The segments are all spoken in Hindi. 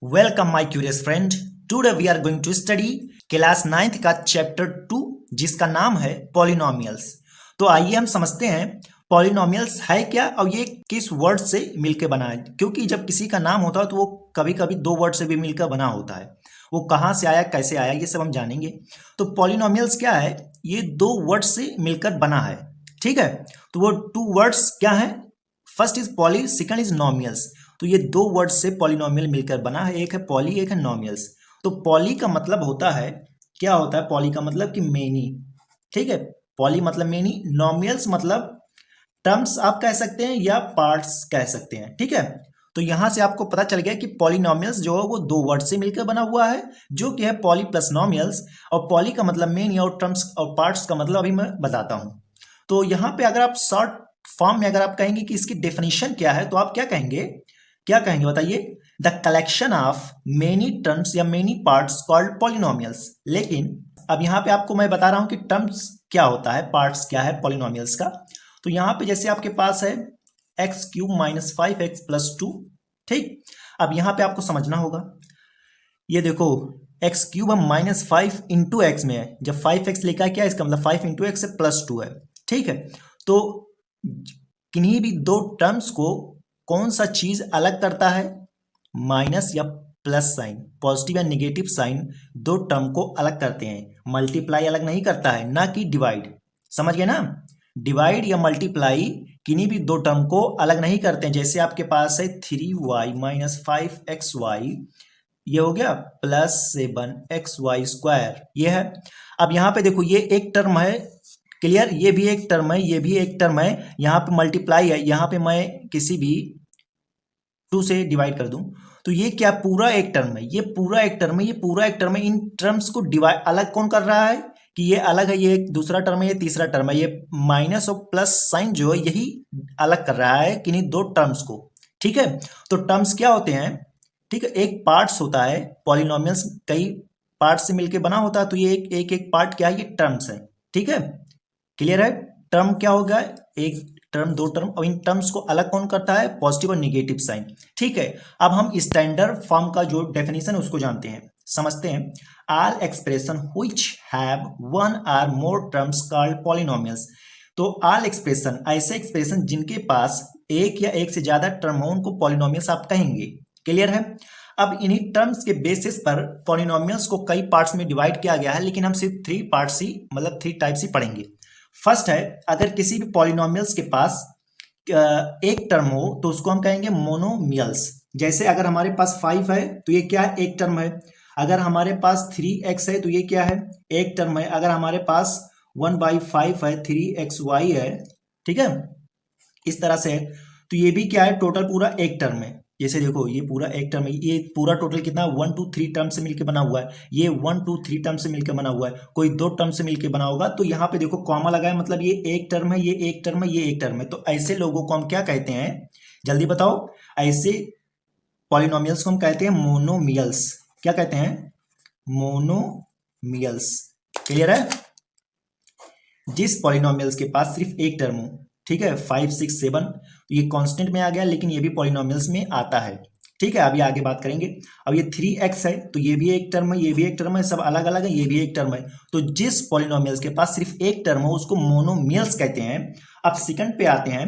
Welcome my curious friend. Today we are going to study class 9th का चैप्टर 2 जिसका नाम है पॉलिनोमियल्स। तो आइए हम समझते हैं पॉलिनोमियल्स है क्या और ये किस वर्ड से मिलकर बना है। क्योंकि जब किसी का नाम होता है तो वो कभी कभी दो वर्ड से भी मिलकर बना होता है। वो कहाँ से आया, कैसे आया, ये सब हम जानेंगे। तो पॉलिनोमियल्स क्या है, ये दो वर्ड से मिलकर बना है। ठीक है, तो वो टू वर्ड्स क्या है, first is poly, second is nomials. तो ये दो वर्ड से पॉलिनोमियल मिलकर बना है, एक है पॉली, एक है नॉमियल्स। तो पॉली का मतलब होता है, क्या होता है पॉली का मतलब कि मेनी। ठीक है, पॉली मतलब मेनी, नॉमियल्स मतलब टर्म्स आप कह सकते हैं या पार्ट्स कह सकते हैं। ठीक है, तो यहां से आपको पता चल गया कि पॉलिनोमियल्स जो है वो दो वर्ड से मिलकर बना हुआ है, जो कि है पॉली प्लस नॉमियल्स। और पॉली का मतलब मेनी और टर्म्स और पार्ट्स का मतलब अभी मैं बताता हूं। तो यहाँ पे अगर आप शॉर्ट फॉर्म में अगर आप कहेंगे कि इसकी डेफिनेशन क्या है, तो आप क्या कहेंगे, क्या कहेंगे बताइए। The collection of many terms या मेनी पार्ट्स कॉल्ड पॉलिनोमियल्स। लेकिन अब यहाँ पे आपको मैं बता रहा हूँ कि टर्म्स क्या होता है, पार्ट्स क्या है पॉलिनोमियल्स का। तो यहाँ पे जैसे आपके पास है x cube minus 5x plus 2। ठीक, अब यहाँ पे आपको समझना होगा, ये देखो एक्स क्यूब हम माइनस 5 इंटू एक्स में है, जब 5x लेकर क्या है इसका मतलब 5 इंटू एक्स से प्लस 2 है। ठीक है, तो किन्हीं भी दो टर्म्स को कौन सा चीज अलग करता है, माइनस या प्लस साइन, पॉजिटिव या नेगेटिव साइन दो टर्म को अलग करते हैं। मल्टीप्लाई अलग नहीं करता है, ना कि डिवाइड। समझ गए ना, डिवाइड या मल्टीप्लाई किन्हीं भी दो टर्म को अलग नहीं करते हैं। जैसे आपके पास है 3y माइनस 5xy, ये हो गया प्लस 7xy², ये है। अब यहाँ पे देखो ये एक टर्म है, क्लियर, ये भी एक टर्म है, ये भी एक टर्म है, यहाँ पे मल्टीप्लाई है, यहाँ पे मैं किसी भी 2 से डिवाइड कर दूं तो ये क्या पूरा एक टर्म है, ये पूरा एक टर्म है, ये पूरा एक टर्म है। इन टर्म्स को डिवाइड अलग कौन कर रहा है कि ये अलग है, ये एक दूसरा टर्म है, ये तीसरा टर्म है। ये माइनस और प्लस साइन जो है यही अलग कर रहा है किन्हीं दो टर्म्स को। ठीक है, तो टर्म्स क्या होते हैं, ठीक है, एक पार्ट्स होता है, पॉलिनोमियल्स कई पार्ट से मिलकर बना होता है, तो ये एक पार्ट क्या है, ये टर्म्स है। ठीक है, क्लियर है। टर्म क्या होगा, एक टर्म, दो टर्म, और इन टर्म्स को अलग कौन करता है, पॉजिटिव और नेगेटिव साइन। ठीक है, अब हम स्टैंडर्ड फॉर्म का जो डेफिनेशन है उसको जानते हैं, समझते हैं। All expression which have one और मोर टर्म्स कॉल्ड पॉलिनोमियल्स। तो ऑल एक्सप्रेशन, ऐसे एक्सप्रेशन जिनके पास एक या एक से ज्यादा टर्म हो उनको पॉलिनोमियल्स आप कहेंगे। क्लियर है। अब इन्हीं टर्म्स के बेसिस पर पॉलिनोमियल्स को कई पार्ट्स में डिवाइड किया गया है, लेकिन हम सिर्फ 3 पार्ट्स ही, मतलब 3 टाइप्स ही पढ़ेंगे। फर्स्ट है, अगर किसी भी पॉलिनोमियल्स के पास एक टर्म हो तो उसको हम कहेंगे मोनोमियल्स। जैसे अगर हमारे पास 5 है तो ये क्या है, एक टर्म है। अगर हमारे पास 3x है तो ये क्या है, एक टर्म है। अगर हमारे पास 1/5 है, 3xy है, ठीक है, इस तरह से है, तो ये भी क्या है, टोटल पूरा एक टर्म है। जैसे देखो ये पूरा एक टर्म है, ये पूरा टोटल कितना 1 2 3 टर्म से मिलकर बना हुआ है, ये 1 2 3 टर्म से मिलकर बना हुआ है। कोई दो टर्म से मिलकर बना होगा तो यहाँ पे देखो कॉमा लगा है, मतलब ये एक टर्म है, ये एक टर्म है, ये एक टर्म है। तो ऐसे लोगों को हम क्या कहते हैं, जल्दी बताओ। ऐसे पॉलिनोमियल्स को हम कहते हैं मोनोमियल्स। क्या कहते हैं, मोनोमियल्स। क्लियर है। जिस पॉलिनोमियल्स के पास सिर्फ एक टर्म हो, ठीक है, 5 6 7, तो ये कांस्टेंट में आ गया, लेकिन ये भी पॉलिनोमियल्स में आता है। ठीक है, अभी आगे बात करेंगे। अब ये 3x है तो ये भी एक टर्म है, ये भी एक टर्म है, सब अलग अलग है, ये भी एक टर्म है। तो जिस पॉलिनोमियल्स के पास सिर्फ एक टर्म हो उसको मोनोमियल्स कहते हैं। अब सेकंड पे आते हैं,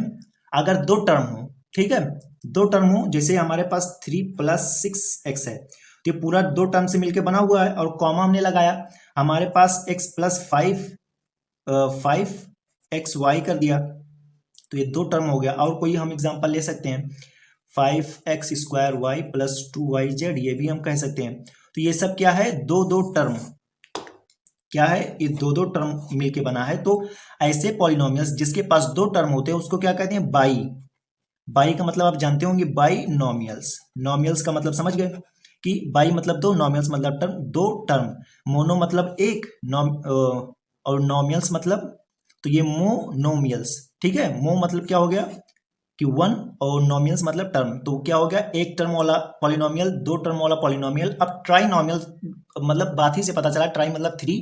अगर दो टर्म हो, ठीक है, दो टर्म हो, जैसे हमारे पास 3 + 6x है, तो ये पूरा दो टर्म से मिलकर बना हुआ है और कॉमा हमने लगाया। हमारे पास x + 5xy कर दिया, तो ये दो टर्म हो गया। और कोई हम एग्जांपल ले सकते हैं, 5x² y + 2yz, ये भी हम कह सकते हैं। तो ये सब क्या है, दो दो टर्म, क्या है, ये दो दो टर्म मिलके बना है। तो ऐसे पॉलिनोमियल्स जिसके पास दो टर्म होते हैं उसको क्या कहते हैं, बाई। बाई का मतलब आप जानते होंगे, बाई नॉमियल्स। नॉमियल्स का मतलब समझ गए कि बाई मतलब दो, नॉमियल्स मतलब टर्म, दो टर्म। मोनो मतलब एक, और नॉमियल्स मतलब, तो ये मोनोमियल्स। ठीक है, मो मतलब क्या हो गया कि वन, और नॉमियल्स मतलब टर्म, तो क्या हो गया, एक टर्म वाला पॉलिनोमियल, दो टर्म वाला पॉलिनोमियल। अब ट्राइनोमियल मतलब बात ही से पता चला, ट्राई मतलब 3,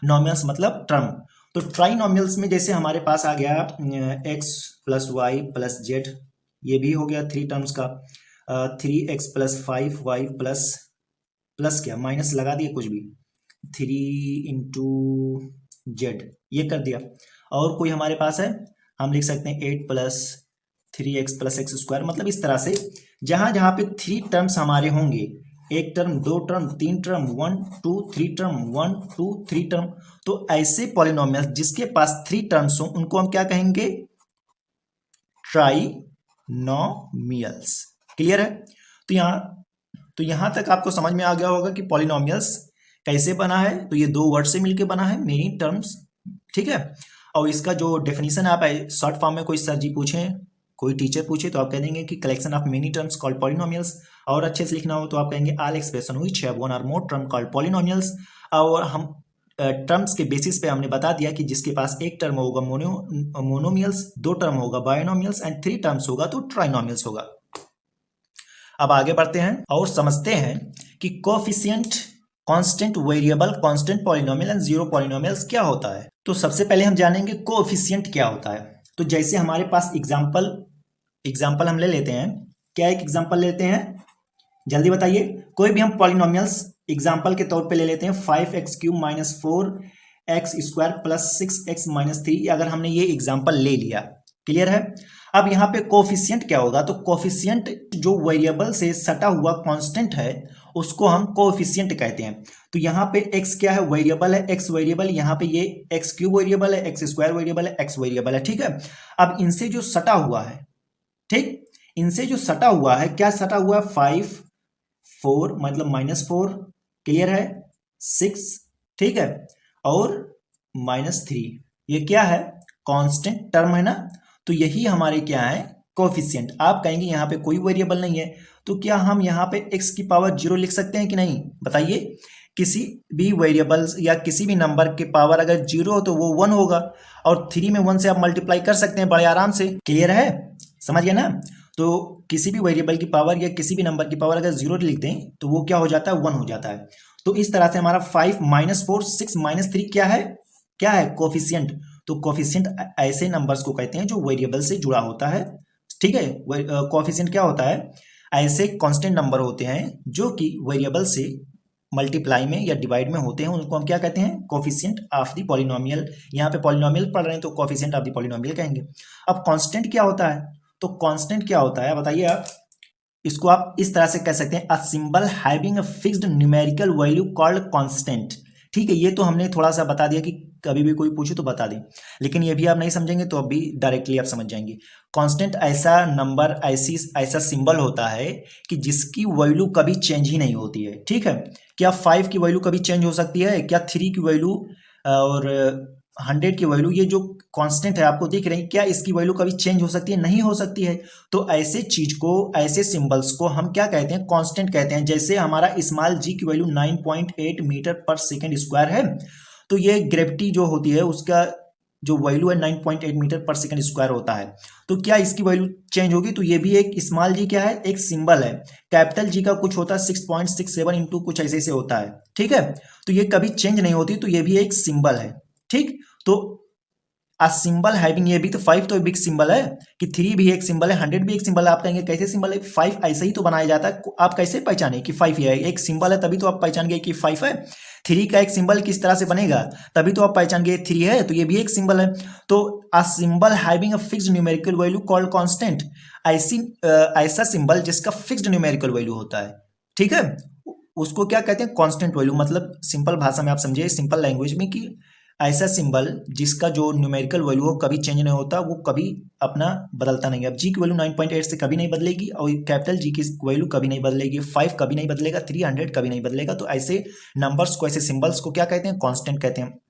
नॉमियल्स मतलब टर्म। तो ट्राइनोमियल्स में जैसे हमारे पास आ गया x + y + z, ये भी हो गया 3 टर्म्स का। 3x+5y प्लस क्या माइनस लगा दिए कुछ भी 3 × z ये कर दिया। और कोई हमारे पास है, हम लिख सकते हैं 8+3x+x²। मतलब इस तरह से जहां जहां पे 3 टर्म्स हमारे होंगे, 1 term 2 term 3 term 1 2 3 term 1 2 3 term, तो ऐसे पॉलिनोमियल जिसके पास 3 टर्म्स हो उनको हम क्या कहेंगे, ट्राइनोमियल्स। क्लियर है? तो यहां तक आपको समझ में आ गया होगा कि पॉलिनोमियल्स कैसे बना है। तो ये 2 वर्ड से मिलकर बना है, मेनी टर्म्स, ठीक है। और इसका जो डेफिनेशन आप शॉर्ट फॉर्म में कोई सर जी पूछे, कोई टीचर पूछे तो आप कह देंगे कि collection of many terms called polynomials. और अच्छे से लिखना हो तो आप कहेंगे all expression which have one और मोर टर्म कॉल्ड पॉलिनोमियल्स। और हम टर्म्स के बेसिस पे हमने बता दिया कि जिसके पास 1 टर्म होगा मोनोमियल्स, 2 टर्म होगा बायनोमियल्स एंड 3 टर्म्स होगा तो ट्राइनोमियल्स होगा। अब आगे बढ़ते हैं और समझते हैं कि coefficient, constant, variable, constant polynomial and zero polynomials क्या होता है। तो सबसे पहले हम जानेंगे कोफिशिएंट क्या होता है। तो जैसे हमारे पास एग्जाम्पल हम ले लेते हैं। क्या एक एग्जाम्पल लेते हैं, जल्दी बताइए। कोई भी हम पॉलिनोमियल्स एग्जाम्पल के तौर पे ले लेते हैं। 5x³ - 4x² + 6x - 3, अगर हमने ये एग्जाम्पल ले लिया, क्लियर है। अब यहाँ पे कोफिशिएंट क्या होगा, तो कोफिशिएंट जो वेरिएबल से सटा हुआ कांस्टेंट है उसको हम कोफिशिएंट कहते हैं। तो यहाँ पे x क्या है, वेरिएबल है, x वेरिएबल, यहाँ पे ये x³ वेरिएबल है, x² वेरिएबल है, x वेरिएबल है, ठीक है। अब इनसे जो सटा हुआ है, ठीक, इनसे जो सटा हुआ है, क्या सटा हुआ है, 5 4 मतलब -4, क्लियर है, 6, ठीक है, और -3, ये क्या है, कांस्टेंट टर्म है ना। तो यही हमारे क्या है, कोफिशिएंट। आप कहेंगे यहाँ पे कोई वेरिएबल नहीं है, तो क्या हम यहाँ पे x की पावर 0 लिख सकते हैं कि नहीं, बताइए। किसी भी वेरिएबल्स या किसी भी नंबर के पावर अगर 0 हो तो वो 1 होगा, और 3 में 1 से आप मल्टीप्लाई कर सकते हैं बड़े आराम से, क्लियर है, समझ गए ना। तो किसी भी वेरिएबल की पावर या किसी भी नंबर की पावर अगर 0 लिख दें तो वो क्या हो जाता है, 1 हो जाता है। तो इस तरह से हमारा 5 - 4 6 - 3 क्या है, कोफिशिएंट। तो कोफिशिएंट ऐसे नंबर्स को कहते हैं जो वेरिएबल से जुड़ा होता है, ठीक है। कोफिशिएंट क्या होता है, ऐसे कांस्टेंट नंबर होते हैं जो कि वेरिएबल से मल्टीप्लाई में या डिवाइड में होते हैं, उनको हम क्या कहते हैं, कोफिशिएंट ऑफ द पॉलिनोमियल। यहाँ पे पॉलिनोमियल पढ़ रहे हैं तो कोफिशिएंट ऑफ द पॉलिनोमियल कहेंगे। अब कांस्टेंट क्या होता है, तो कांस्टेंट क्या होता है बताइए आप। इसको आप इस तरह से कह सकते हैं, a symbol having a fixed numerical value called constant. ठीक है, ये तो हमने थोड़ा सा बता दिया कि कभी भी कोई पूछे तो बता दें, लेकिन ये भी आप नहीं समझेंगे तो अभी डायरेक्टली आप समझ जाएंगे। कांस्टेंट ऐसा नंबर, ऐसा सिंबल होता है कि जिसकी वैल्यू कभी चेंज ही नहीं होती है, ठीक है। क्या 5 की वैल्यू कभी चेंज हो सकती है, क्या 3 की वैल्यू और 100 की वैल्यू, ये जो कांस्टेंट है आपको दिख रही है, क्या इसकी वैल्यू कभी चेंज हो सकती है, नहीं हो सकती है। तो ऐसे चीज को, ऐसे सिंबल्स को हम क्या कहते हैं, कांस्टेंट कहते हैं। जैसे हमारा स्मॉल g की वैल्यू 9.8 मीटर/सेकंड स्क्वायर है, तो ये ग्रेविटी जो होती है उसका जो वैल्यू है 9.8 मीटर/सेकंड स्क्वायर होता है। तो क्या इसकी वैल्यू चेंज होगी, तो ये भी एक स्मॉल जी क्या है, एक सिंबल है। कैपिटल जी का कुछ होता है 6.67 इंटू कुछ ऐसे से होता है, ठीक है। तो ये कभी चेंज नहीं होती, तो ये भी एक सिंबल है, ठीक। तो अ सिंबल हैविंग, ये भी तो 5 तो बिग सिंबल है, कि 3 भी एक सिंबल है, 100 भी एक सिंबल है। आप कहेंगे कैसे सिंबल है, 5 ऐसे ही तो बनाया जाता है, आप कैसे पहचाने कि 5 है, एक सिंबल है तभी तो आप पहचान गए कि 5 है। 3 का एक सिंबल किस तरह से बनेगा, तभी तो आप पहचान गए 3 है, तो ये भी एक सिंबल है। तो a symbol having a fixed numerical value called constant, ऐसा सिंबल जिसका फिक्स्ड न्यूमेरिकल वैल्यू होता है, ठीक है, उसको क्या कहते हैं, कांस्टेंट वैल्यू। मतलब सिंपल भाषा में आप समझिए, सिंपल लैंग्वेज में, कि ऐसा सिंबल जिसका जो न्यूमेरिकल वैल्यू हो कभी चेंज नहीं होता, वो कभी अपना बदलता नहीं है। अब जी की वैल्यू 9.8 से कभी नहीं बदलेगी, और कैपिटल जी की वैल्यू कभी नहीं बदलेगी, 5 कभी नहीं बदलेगा, 300 कभी नहीं बदलेगा। तो ऐसे नंबर्स को, ऐसे सिंबल्स को क्या कहते हैं, कांस्टेंट कहते हैं।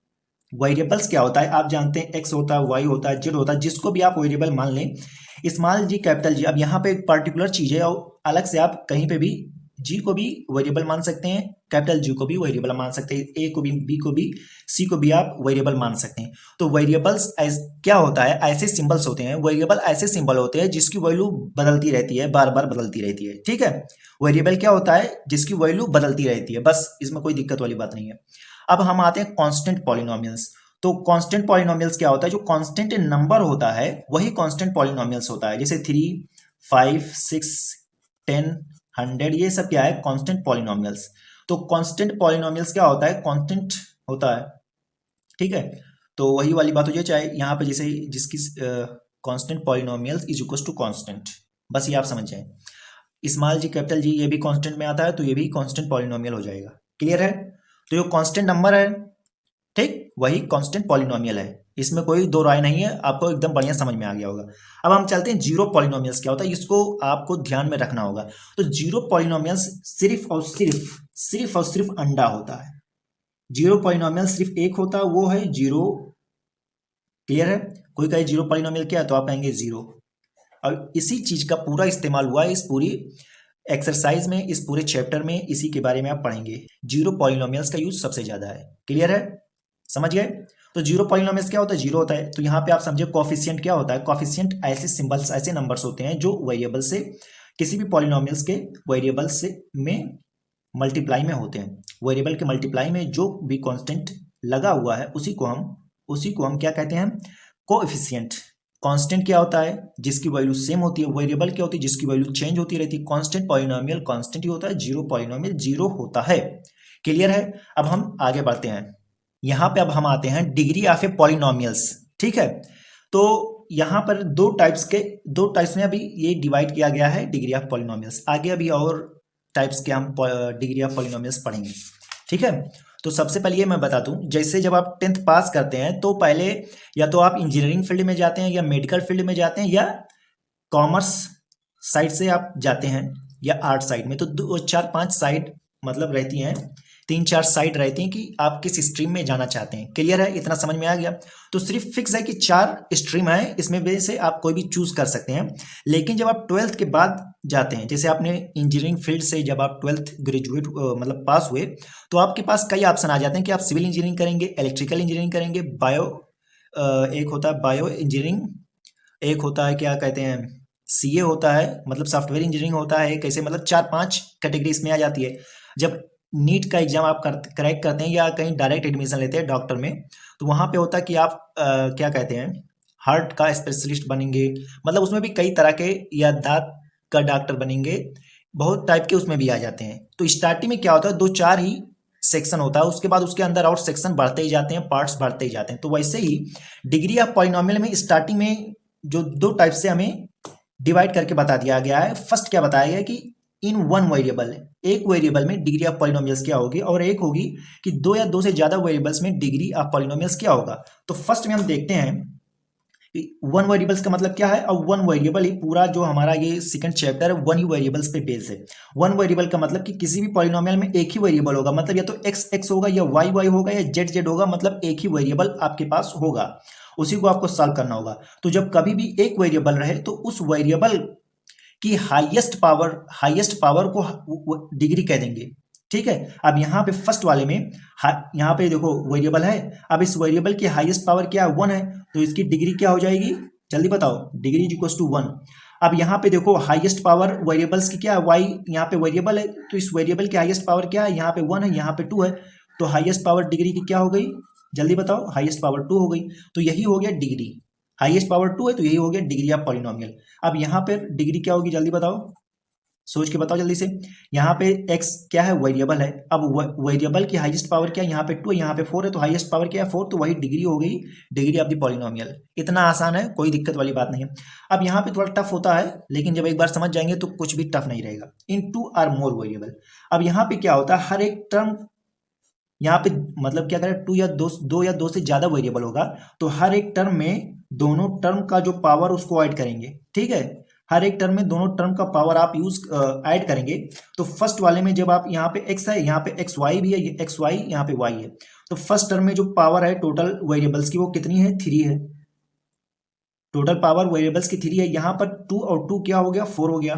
वेरिएबल्स क्या होता है, आप जानते हैं, एक्स होता है, वाई होता है, जेड होता है, जिसको भी आप वेरिएबल मान लें, स्मॉल जी कैपिटल जी। अब यहाँ पे एक पर्टिकुलर चीज है, और अलग से आप कहीं पे भी जी को भी वेरिएबल मान सकते हैं, कैपिटल जी को भी वेरिएबल मान सकते हैं, ए को भी, बी को भी, सी को भी आप वेरिएबल मान सकते हैं। तो वेरिएबल्स क्या होता है, ऐसे सिंबल्स होते हैं, वेरिएबल ऐसे सिंबल होते हैं जिसकी वैल्यू बदलती रहती है, बार बार बदलती रहती है, ठीक है। वेरिएबल क्या होता है, जिसकी वैल्यू बदलती रहती है, बस इसमें कोई दिक्कत वाली बात नहीं है। अब हम आते हैं कांस्टेंट पॉलिनोमियल्स। तो कांस्टेंट पॉलिनोमियल्स क्या होता है, जो कांस्टेंट नंबर होता है वही कांस्टेंट पॉलिनोमियल्स होता है। जैसे 3 5 6 10, 100, ये सब क्या है, कांस्टेंट पॉलिनोमियल्स। तो कांस्टेंट पॉलिनोमियल्स क्या होता है, कांस्टेंट होता है, ठीक है। तो वही वाली बात हो जाए, चाहे यहाँ पे जैसे जिसकी constant polynomials is equal to constant, बस ये आप समझ जाएं। स्मॉल जी कैपिटल जी ये भी कांस्टेंट में आता है, तो ये भी कांस्टेंट पॉलिनोमियल हो जाएगा। क्लियर है? तो ये कांस्टेंट नंबर है, ठीक, वही कांस्टेंट पॉलिनोमियल है, इसमें कोई दो राय नहीं है, आपको एकदम बढ़िया समझ में आ गया होगा। अब हम चलते हैं जीरो पॉलिनोमियल्स क्या होता है, इसको आपको ध्यान में रखना होगा। तो जीरो पॉलिनोमियल्स सिर्फ और सिर्फ अंडा होता है। जीरो पॉलिनोमियल सिर्फ एक होता है, वो है जीरो। क्लियर है? कोई कहे जीरो पॉलिनोमियल क्या है, तो आप कहेंगे जीरो। और इसी चीज का पूरा इस्तेमाल हुआ है इस पूरी एक्सरसाइज में, इस पूरे चैप्टर में, इसी के बारे में आप पढ़ेंगे। जीरो पॉलिनोमियल्स का यूज सबसे ज्यादा है। क्लियर है? समझ गए? तो जीरो पॉलिनोमियल्स क्या होता है, जीरो होता है। तो यहाँ पे आप समझे कोफिशिएंट क्या होता है। कोफिशिएंट ऐसे सिंबल्स, ऐसे नंबर्स होते हैं जो वेरिएबल से, किसी भी पॉलिनोमियल्स के वेरिएबल से में मल्टीप्लाई में होते हैं। वेरिएबल के मल्टीप्लाई में जो भी कांस्टेंट लगा हुआ है उसी को हम क्या कहते हैं, कोएफिशिएंट। कांस्टेंट क्या होता है, जिसकी वैल्यू सेम होती है। वेरिएबल क्या होती है, जिसकी वैल्यू चेंज होती रहती है। कांस्टेंट पॉलिनोमियल कांस्टेंट ही होता है, जीरो पॉलिनोमियल जीरो होता है। क्लियर है? अब हम आगे बढ़ते हैं। यहाँ पे अब हम आते हैं डिग्री ऑफ ए पॉलिनोमियल्स, ठीक है। तो यहाँ पर दो टाइप्स में अभी ये डिवाइड किया गया है डिग्री ऑफ पॉलिनोमियल्स। आगे अभी और टाइप्स के हम डिग्री ऑफ पॉलिनोमियल्स पढ़ेंगे, ठीक है। तो सबसे पहले ये मैं बता दूं, जैसे जब आप 10th पास करते हैं तो पहले या तो आप इंजीनियरिंग फील्ड में जाते हैं, या मेडिकल फील्ड में जाते हैं, या कॉमर्स साइड से आप जाते हैं, या आर्ट साइड में। तो 2 4 5 साइड मतलब रहती हैं, 3 4 साइड रहती हैं कि आप किस स्ट्रीम में जाना चाहते हैं। क्लियर है? इतना समझ में आ गया? तो सिर्फ फिक्स है कि 4 स्ट्रीम है, इसमें वजह से आप कोई भी चूज कर सकते हैं। लेकिन जब आप 12th के बाद जाते हैं, जैसे आपने इंजीनियरिंग फील्ड से जब आप 12th ग्रेजुएट मतलब पास हुए, तो आपके पास कई ऑप्शन आ जाते हैं कि आप सिविल इंजीनियरिंग करेंगे, इलेक्ट्रिकल इंजीनियरिंग करेंगे, एक होता है बायो इंजीनियरिंग, एक होता है क्या कहते हैं सीए होता है, मतलब सॉफ्टवेयर इंजीनियरिंग होता है। कैसे मतलब 4 5 कैटेगरी इसमें आ जाती है। जब नीट का एग्जाम आप क्रैक करते हैं या कहीं डायरेक्ट एडमिशन लेते हैं डॉक्टर में, तो वहाँ पे होता है कि आप क्या कहते हैं हार्ट का स्पेशलिस्ट बनेंगे, मतलब उसमें भी कई तरह के, या दांत का डॉक्टर बनेंगे, बहुत टाइप के उसमें भी आ जाते हैं। तो स्टार्टिंग में क्या होता है, 2 4 ही सेक्शन होता है, उसके बाद उसके अंदर और सेक्शन बढ़ते ही जाते हैं, पार्ट्स बढ़ते ही जाते हैं। तो वैसे ही डिग्री ऑफ पॉलिनोमियल में स्टार्टिंग में जो 2 टाइप से हमें डिवाइड करके बता दिया गया है। फर्स्ट क्या बताया गया कि इन वन वेरिएबल, एक वेरिएबल में डिग्री ऑफ पॉलिनोमियल्स क्या होगी, और एक होगी कि 2 या 2 से ज्यादा वेरिएबल्स में डिग्री ऑफ पॉलिनोमियल्स क्या होगा। तो फर्स्ट में हम देखते हैं वन वेरिएबल्स का मतलब क्या है। अब वन वेरिएबल ही पूरा जो हमारा ये सेकंड चैप्टर है, वन ही वेरिएबल्स पे बेस है। वन वेरिएबल का मतलब कि किसी भी पॉलिनोमियल में एक ही वेरिएबल होगा, मतलब या तो एक्स एक्स होगा, या वाई वाई होगा, या जेड जेड होगा, मतलब एक ही वेरिएबल आपके पास होगा, उसी को आपको सॉल्व करना होगा। तो जब कभी भी एक वेरिएबल रहे तो उस वेरिएबल की हाईएस्ट पावर को डिग्री कह देंगे, ठीक है। अब यहाँ पे फर्स्ट वाले में यहाँ पे देखो वेरिएबल है, अब इस वेरिएबल की हाईएस्ट पावर क्या है, 1 है, तो इसकी डिग्री क्या हो जाएगी, जल्दी बताओ। Degree is equal to 1। अब यहाँ पे देखो हाईएस्ट पावर वेरिएबल्स की क्या है, वाई, यहाँ पे वेरिएबल है, तो इस वेरिएबल की हाईएस्ट पावर क्या है, यहाँ पे 1 है, यहाँ पे 2 है, तो हाईएस्ट पावर डिग्री की क्या हो गई, जल्दी बताओ। हाईएस्ट पावर 2 हो गई, तो यही हो गया डिग्री। हाईएस्ट पावर 2 है, तो यही हो गया डिग्री ऑफ पॉलिनोमियल। अब यहाँ पे डिग्री क्या होगी, जल्दी बताओ, सोच के बताओ जल्दी से। यहाँ पे x क्या है, वेरिएबल है। अब वेरिएबल की हाईएस्ट पावर क्या है, यहाँ पे 2 है, यहाँ पे 4 है, तो हाईएस्ट पावर क्या है, 4, तो वही डिग्री हो गई, डिग्री ऑफ द पॉलिनोमियल। इतना आसान है, कोई दिक्कत वाली बात नहीं है। अब यहाँ पे थोड़ा टफ होता है, लेकिन जब एक बार समझ जाएंगे तो कुछ भी टफ नहीं रहेगा। इन 2 आर मोर वेरिएबल। अब यहाँ पे क्या होता है, हर एक टर्म यहाँ पे मतलब क्या करें, 2 या 2 से ज्यादा वेरिएबल होगा, तो हर एक टर्म में दोनों टर्म का जो पावर उसको ऐड करेंगे, ठीक है। हर एक टर्म में दोनों टर्म का पावर आप यूज ऐड करेंगे। तो फर्स्ट वाले में जब आप यहाँ पे x है, यहाँ पे एक्स वाई भी है, ये एक्स वाई, यहाँ पे y है, तो फर्स्ट टर्म में जो पावर है टोटल वेरिएबल्स की वो कितनी है, 3 है। टोटल पावर वेरिएबल्स की 3 है। यहाँ पर 2 और 2 क्या हो गया, 4 हो गया।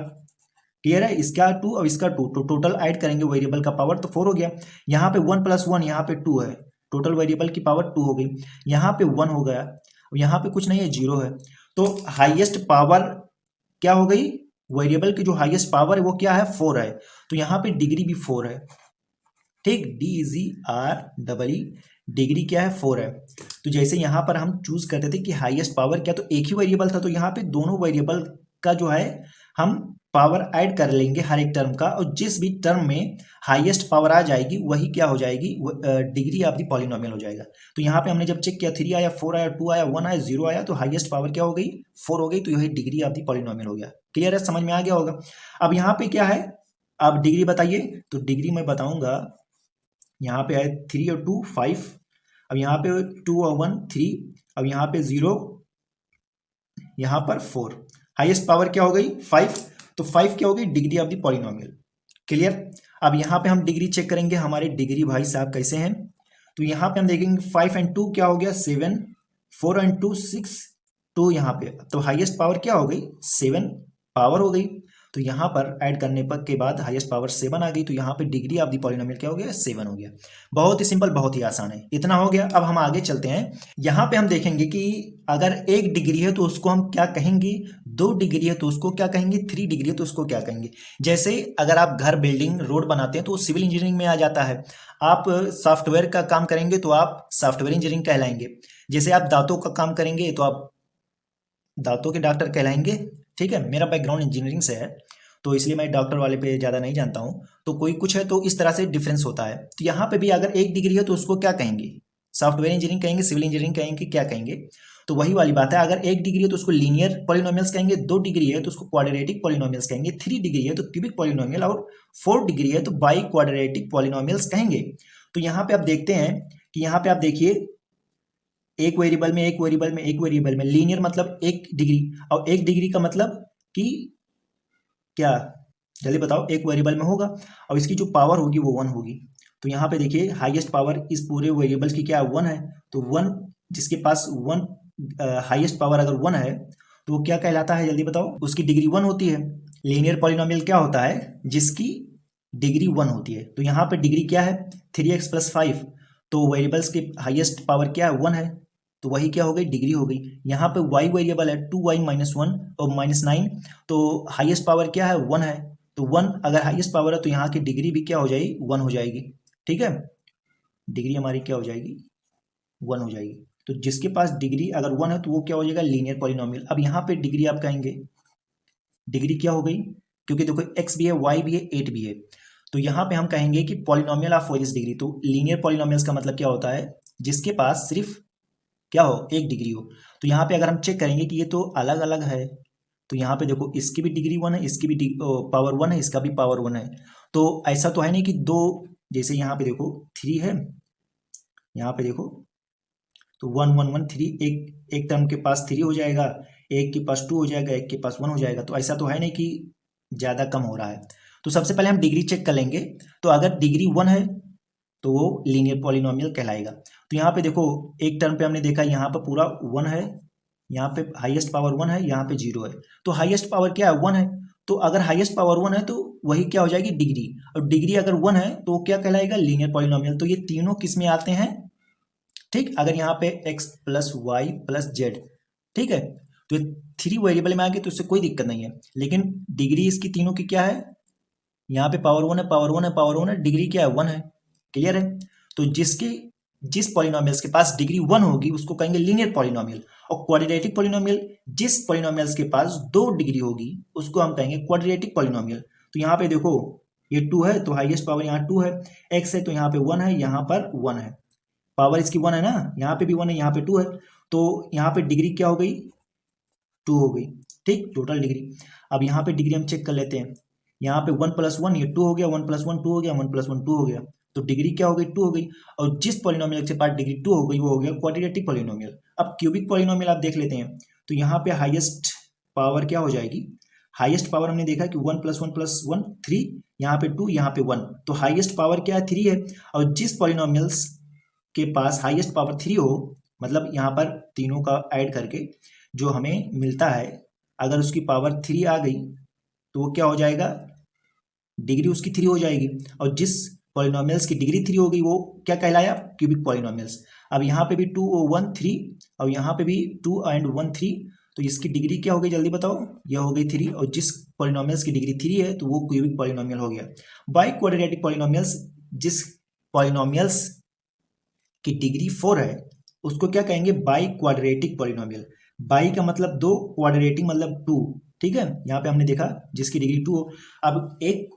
क्लियर है? इसका 2 और इसका 2, तो टोटल ऐड करेंगे वेरिएबल का पावर, तो 4 हो गया। यहाँ पे 1 + 1, यहाँ पे 2 है, टोटल वेरिएबल की पावर 2 हो गई। यहाँ पे 1 हो गया, यहाँ पे कुछ नहीं है, 0 है। तो हाईएस्ट पावर क्या हो गई, वेरिएबल की जो हाईएस्ट पावर है वो क्या है, 4 है, तो यहाँ पे डिग्री भी 4 है, ठीक। DEGREE डिग्री क्या है, 4 है। तो जैसे यहाँ पर हम चूज करते थे कि हाईएस्ट पावर क्या, तो एक ही वेरिएबल था, तो यहाँ पे दोनों वेरिएबल का जो है हम पावर ऐड कर लेंगे हर एक टर्म का, और जिस भी टर्म में हाईएस्ट पावर आ जाएगी वही क्या हो जाएगी, डिग्री ऑफ द पॉलिनोमियल हो जाएगा। तो यहाँ पे हमने जब चेक किया 3 आया, 4 आया, 2 आया, 1 आया, 0 आया, तो हाईएस्ट पावर क्या हो गई, 4 हो गई, तो यही डिग्री ऑफ द पॉलिनोमियल हो गया। क्लियर है, समझ में आ गया होगा। अब यहाँ पे क्या है, अब डिग्री बताइए, तो डिग्री मैं बताऊंगा। यहाँ पे है 3 और 2 5, अब यहाँ पे 2 और 1 3, अब यहाँ पे 0, यहाँ पर 4, हाईएस्ट पावर क्या हो गई 5, तो 5 क्या हो गई, degree of the polynomial. Clear. अब यहाँ पे हम डिग्री चेक करेंगे, हमारे डिग्री भाई साहब कैसे हैं, तो यहाँ पे हम देखेंगे 5 एंड 2 क्या हो गया 7, 4 एंड 2 6, 2 यहाँ पे, तो हाईएस्ट पावर क्या हो गई 7 पावर हो गई, तो यहाँ पर ऐड करने पर के बाद हाईएस्ट पावर 7 आ गई, तो यहाँ पे डिग्री ऑफ द पॉलिनोमियल क्या हो गया 7 हो गया। बहुत ही सिंपल, बहुत ही आसान है, इतना हो गया। अब हम आगे चलते हैं, यहाँ पे हम देखेंगे कि अगर 1 डिग्री है तो उसको हम क्या कहेंगे, 2 डिग्री है तो उसको क्या कहेंगे, 3 डिग्री है तो उसको क्या कहेंगे। जैसे अगर आप घर, बिल्डिंग, रोड बनाते हैं तो सिविल इंजीनियरिंग में आ जाता है। आप सॉफ्टवेयर का काम करेंगे तो आप सॉफ्टवेयर इंजीनियरिंग कहलाएंगे। जैसे आप दांतों का काम करेंगे तो आप दांतों के डॉक्टर कहलाएंगे। ठीक है, मेरा बैकग्राउंड इंजीनियरिंग से है तो इसलिए मैं डॉक्टर वाले पे ज़्यादा नहीं जानता हूँ, तो कोई कुछ है तो इस तरह से डिफरेंस होता है। तो यहाँ पे भी अगर 1 डिग्री है तो उसको क्या कहेंगे, सॉफ्टवेयर इंजीनियरिंग कहेंगे, सिविल इंजीनियरिंग कहेंगे, क्या कहेंगे। तो वही वाली बात है, अगर 1 डिग्री है तो उसको लीनियर पॉलिनोमियल्स कहेंगे, 2 डिग्री है तो उसको क्वाड्रेटिक पॉलिनोमियल्स कहेंगे, 3 डिग्री है तो क्यूबिक पॉलिनोमियल, और 4 डिग्री है तो बाई क्वाड्रेटिक पॉलिनोमियल्स कहेंगे। तो यहाँ पे आप देखते हैं कि यहाँ पे आप देखिए, एक वेरिएबल में एक वेरिएबल में एक वेरिएबल में लीनियर मतलब 1 डिग्री, और 1 डिग्री का मतलब कि क्या, जल्दी बताओ, एक वेरिएबल में होगा और इसकी जो पावर होगी वो 1 होगी। तो यहाँ पे देखिए हाईएस्ट पावर इस पूरे वेरिएबल की क्या 1 है, तो 1 जिसके पास 1 हाईएस्ट पावर अगर 1 है तो वो क्या कहलाता है, जल्दी बताओ, उसकी डिग्री 1 होती है। लीनियर पॉलिनोमियल क्या होता है, जिसकी डिग्री 1 होती है। तो यहाँ पे डिग्री क्या है 3x + 5, तो वेरिएबल्स की हाईएस्ट पावर क्या है 1 है, तो वही क्या हो गई, डिग्री हो गई। यहाँ पे y वेरिएबल है 2y - 1 और -9, तो हाईएस्ट पावर क्या है 1 है, तो 1 अगर हाईएस्ट पावर है तो यहाँ की डिग्री भी क्या हो जाएगी 1 हो जाएगी। ठीक है, डिग्री हमारी क्या हो जाएगी 1 हो जाएगी। तो जिसके पास डिग्री अगर 1 है तो वो क्या हो जाएगा, लीनियर पॉलिनोमियल। अब यहाँ पे डिग्री आप कहेंगे, डिग्री क्या हो गई, क्योंकि देखो x भी है, y भी है, 8 भी है, तो यहाँ पे हम कहेंगे कि पॉलिनोमियल ऑफ वेरियस डिग्री। तो लीनियर पॉलिनोमियल्स का मतलब क्या होता है, जिसके पास सिर्फ क्या हो 1 डिग्री हो। तो यहाँ पे अगर हम चेक करेंगे कि ये तो अलग अलग है, तो यहाँ पे देखो इसकी भी डिग्री 1 है, इसकी भी पावर 1 है, इसका भी पावर 1 है। तो ऐसा तो है नहीं कि दो, जैसे यहाँ पे देखो 3 है, यहाँ पे देखो तो 1 1 1 3, एक टर्म के पास 3 हो जाएगा, एक के पास 2 हो जाएगा, एक के पास 1 हो जाएगा। तो ऐसा तो है नहीं कि ज़्यादा कम हो रहा है। तो सबसे पहले हम डिग्री चेक कर लेंगे, तो अगर डिग्री 1 है तो वो लीनियर पॉलिनोमियल कहलाएगा। तो यहाँ पे देखो एक टर्म पे हमने देखा यहाँ पे पूरा 1 है, यहाँ पे हाईएस्ट पावर 1 है, यहाँ पे 0 है, तो हाईएस्ट पावर क्या है 1 है, तो अगर हाईएस्ट पावर 1 है तो वही क्या हो जाएगी डिग्री, और डिग्री अगर 1 है तो क्या कहलाएगा लीनियर पॉलिनोमियल। तो ये तीनों किस में आते हैं, ठीक, अगर यहाँ पे x + y + z, ठीक है, तो ये 3 वेरिएबल में आ गए तो इससे कोई दिक्कत नहीं है। लेकिन डिग्री इसकी तीनों की क्या है, यहाँ पे पावर 1 है, पावर 1 है, पावर 1 है, डिग्री क्या है 1 है। क्लियर है, तो जिस पॉलिनोमियल्स के पास डिग्री 1 होगी उसको कहेंगे लीनियर पॉलिनोमियल, और क्वाड्रेटिक पॉलिनोमियल जिस पॉलिनोमियल्स के पास 2 डिग्री होगी उसको हम कहेंगे क्वाड्रेटिक पॉलिनोमियल। तो यहाँ पे देखो ये 2 है तो हाईएस्ट पावर यहाँ 2 है, x है तो यहाँ पे 1 है, यहाँ पर 1 है, पावर इसकी 1 है ना, यहाँ पे भी 1 है, यहाँ पे 2 है, तो यहाँ पे डिग्री क्या हो गई 2 हो गई। ठीक, टोटल डिग्री। अब यहाँ पे डिग्री हम चेक कर लेते हैं, यहाँ पे 1 + 1 ये 2 हो गया, 1 + 1 2 हो गया, 1 + 1 2 हो गया, तो डिग्री क्या हो गई 2 हो गई। और जिस पॉलिनोमियल के पास डिग्री 2 हो गई वो हो गया क्वाड्रेटिक पॉलिनोमियल। अब क्यूबिक पॉलिनोमियल आप देख लेते हैं, तो यहाँ पे हाईएस्ट पावर क्या हो जाएगी, हाईएस्ट पावर हमने देखा कि 1 + 1 + 1 3, यहाँ पे 2, यहाँ पे 1, तो हाईएस्ट पावर क्या है 3 है। और जिस पॉलिनोमियल्स के पास हाईएस्ट पावर 3 हो, मतलब यहाँ पर तीनों का ऐड करके जो हमें मिलता है, अगर उसकी पावर 3 आ गई तो वो क्या हो जाएगा, डिग्री उसकी 3 हो जाएगी। और जिस पॉलिनोमियल्स की डिग्री 3 हो गई वो क्या कहलाया, क्यूबिक पॉलिनोमियल्स। अब यहाँ पे भी 2 और 1 3, और यहाँ पे भी 2 and 1 3, तो इसकी डिग्री क्या हो गई जल्दी बताओ, यह हो गई 3, और जिस पॉलिनोमियल्स की डिग्री 3 है तो वो क्यूबिक पॉलिनोमियल हो गया। बाई क्वाड्रेटिक पॉलिनोमियल्स, जिस पॉलिनोमियल्स की डिग्री 4 है उसको क्या कहेंगे, बाई क्वाड्रेटिक पॉलिनोमियल। बाई का मतलब 2, क्वाड्रेटिक मतलब 2, ठीक है, यहाँ पे हमने देखा जिसकी डिग्री 2 हो। अब एक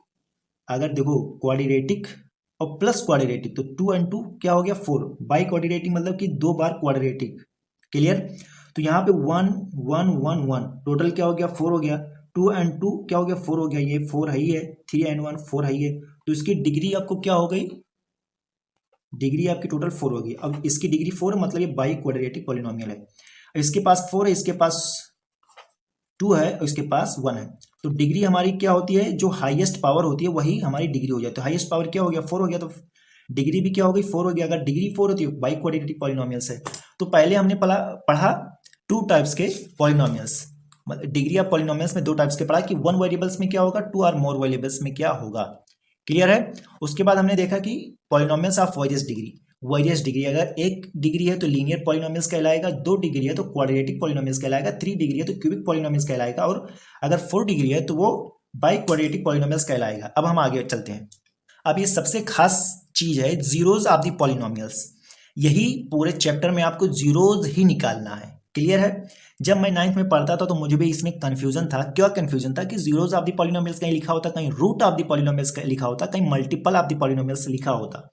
अगर देखो क्वाड्रेटिक और प्लस क्वाड्रेटिक, तो 2 and 2 क्या हो गया 4, बाई क्वाड्रेटिक मतलब कि 2 बार क्वाड्रेटिक, क्लियर। तो यहाँ पे 1 1 1 1 टोटल क्या हो गया 4 हो गया, 2 and 2 क्या हो गया 4 हो गया, ये 4 है ही है, 3 and 1 4 है ही है, तो इसकी डिग्री आपको क्या हो गई, डिग्री आपकी टोटल 4 होगी। अब इसकी डिग्री 4 है मतलब ये बाई क्वाड्रेटिक पॉलिनोमियल है। इसके पास 4 है, इसके पास 2 है और इसके पास 1 है, तो डिग्री हमारी क्या होती है, जो हाईएस्ट पावर होती है वही हमारी डिग्री हो जाती है। तो हाईएस्ट पावर क्या हो गया 4 हो गया, तो डिग्री भी क्या हो गई 4 हो गया। अगर डिग्री 4 होती है बाई क्वाड्रेटिक पॉलिनोमियल्स है। तो पहले हमने पढ़ा 2 टाइप्स के पॉलिनोमियल्स, डिग्री ऑफ पॉलिनोमियल्स में 2 टाइप्स के पढ़ा कि 1 वेरिएबल्स में क्या होगा, 2 और मोर वेरिएबल्स में क्या होगा, क्लियर है। उसके बाद हमने देखा कि polynomials of various degree, various degree अगर 1 डिग्री है तो लीनियर पॉलिनोमियल्स कहलाएगा, 2 डिग्री है तो क्वाड्रेटिक पॉलिनोमियल्स कहलाएगा, 3 डिग्री है तो क्यूबिक पॉलिनोमियल्स कहलाएगा, और अगर 4 डिग्री है तो वो बाई क्वाड्रेटिक पॉलिनोमियल्स कहलाएगा। अब हम आगे चलते हैं। अब ये सबसे खास चीज है जीरोज ऑफ द पॉलिनोमियल्स, यही पूरे चैप्टर में आपको जीरोज ही निकालना है, क्लियर है। जब मैं 9th में पढ़ता था तो मुझे भी इसमें कंफ्यूजन था। क्या कंफ्यूजन था कि जीरोज ऑफ द पॉलिनोमियल्स कहीं लिखा होता, कहीं रूट ऑफ द पॉलिनोमियल्स लिखा होता, कहीं मल्टीपल ऑफ द पॉलिनोमियल्स लिखा होता,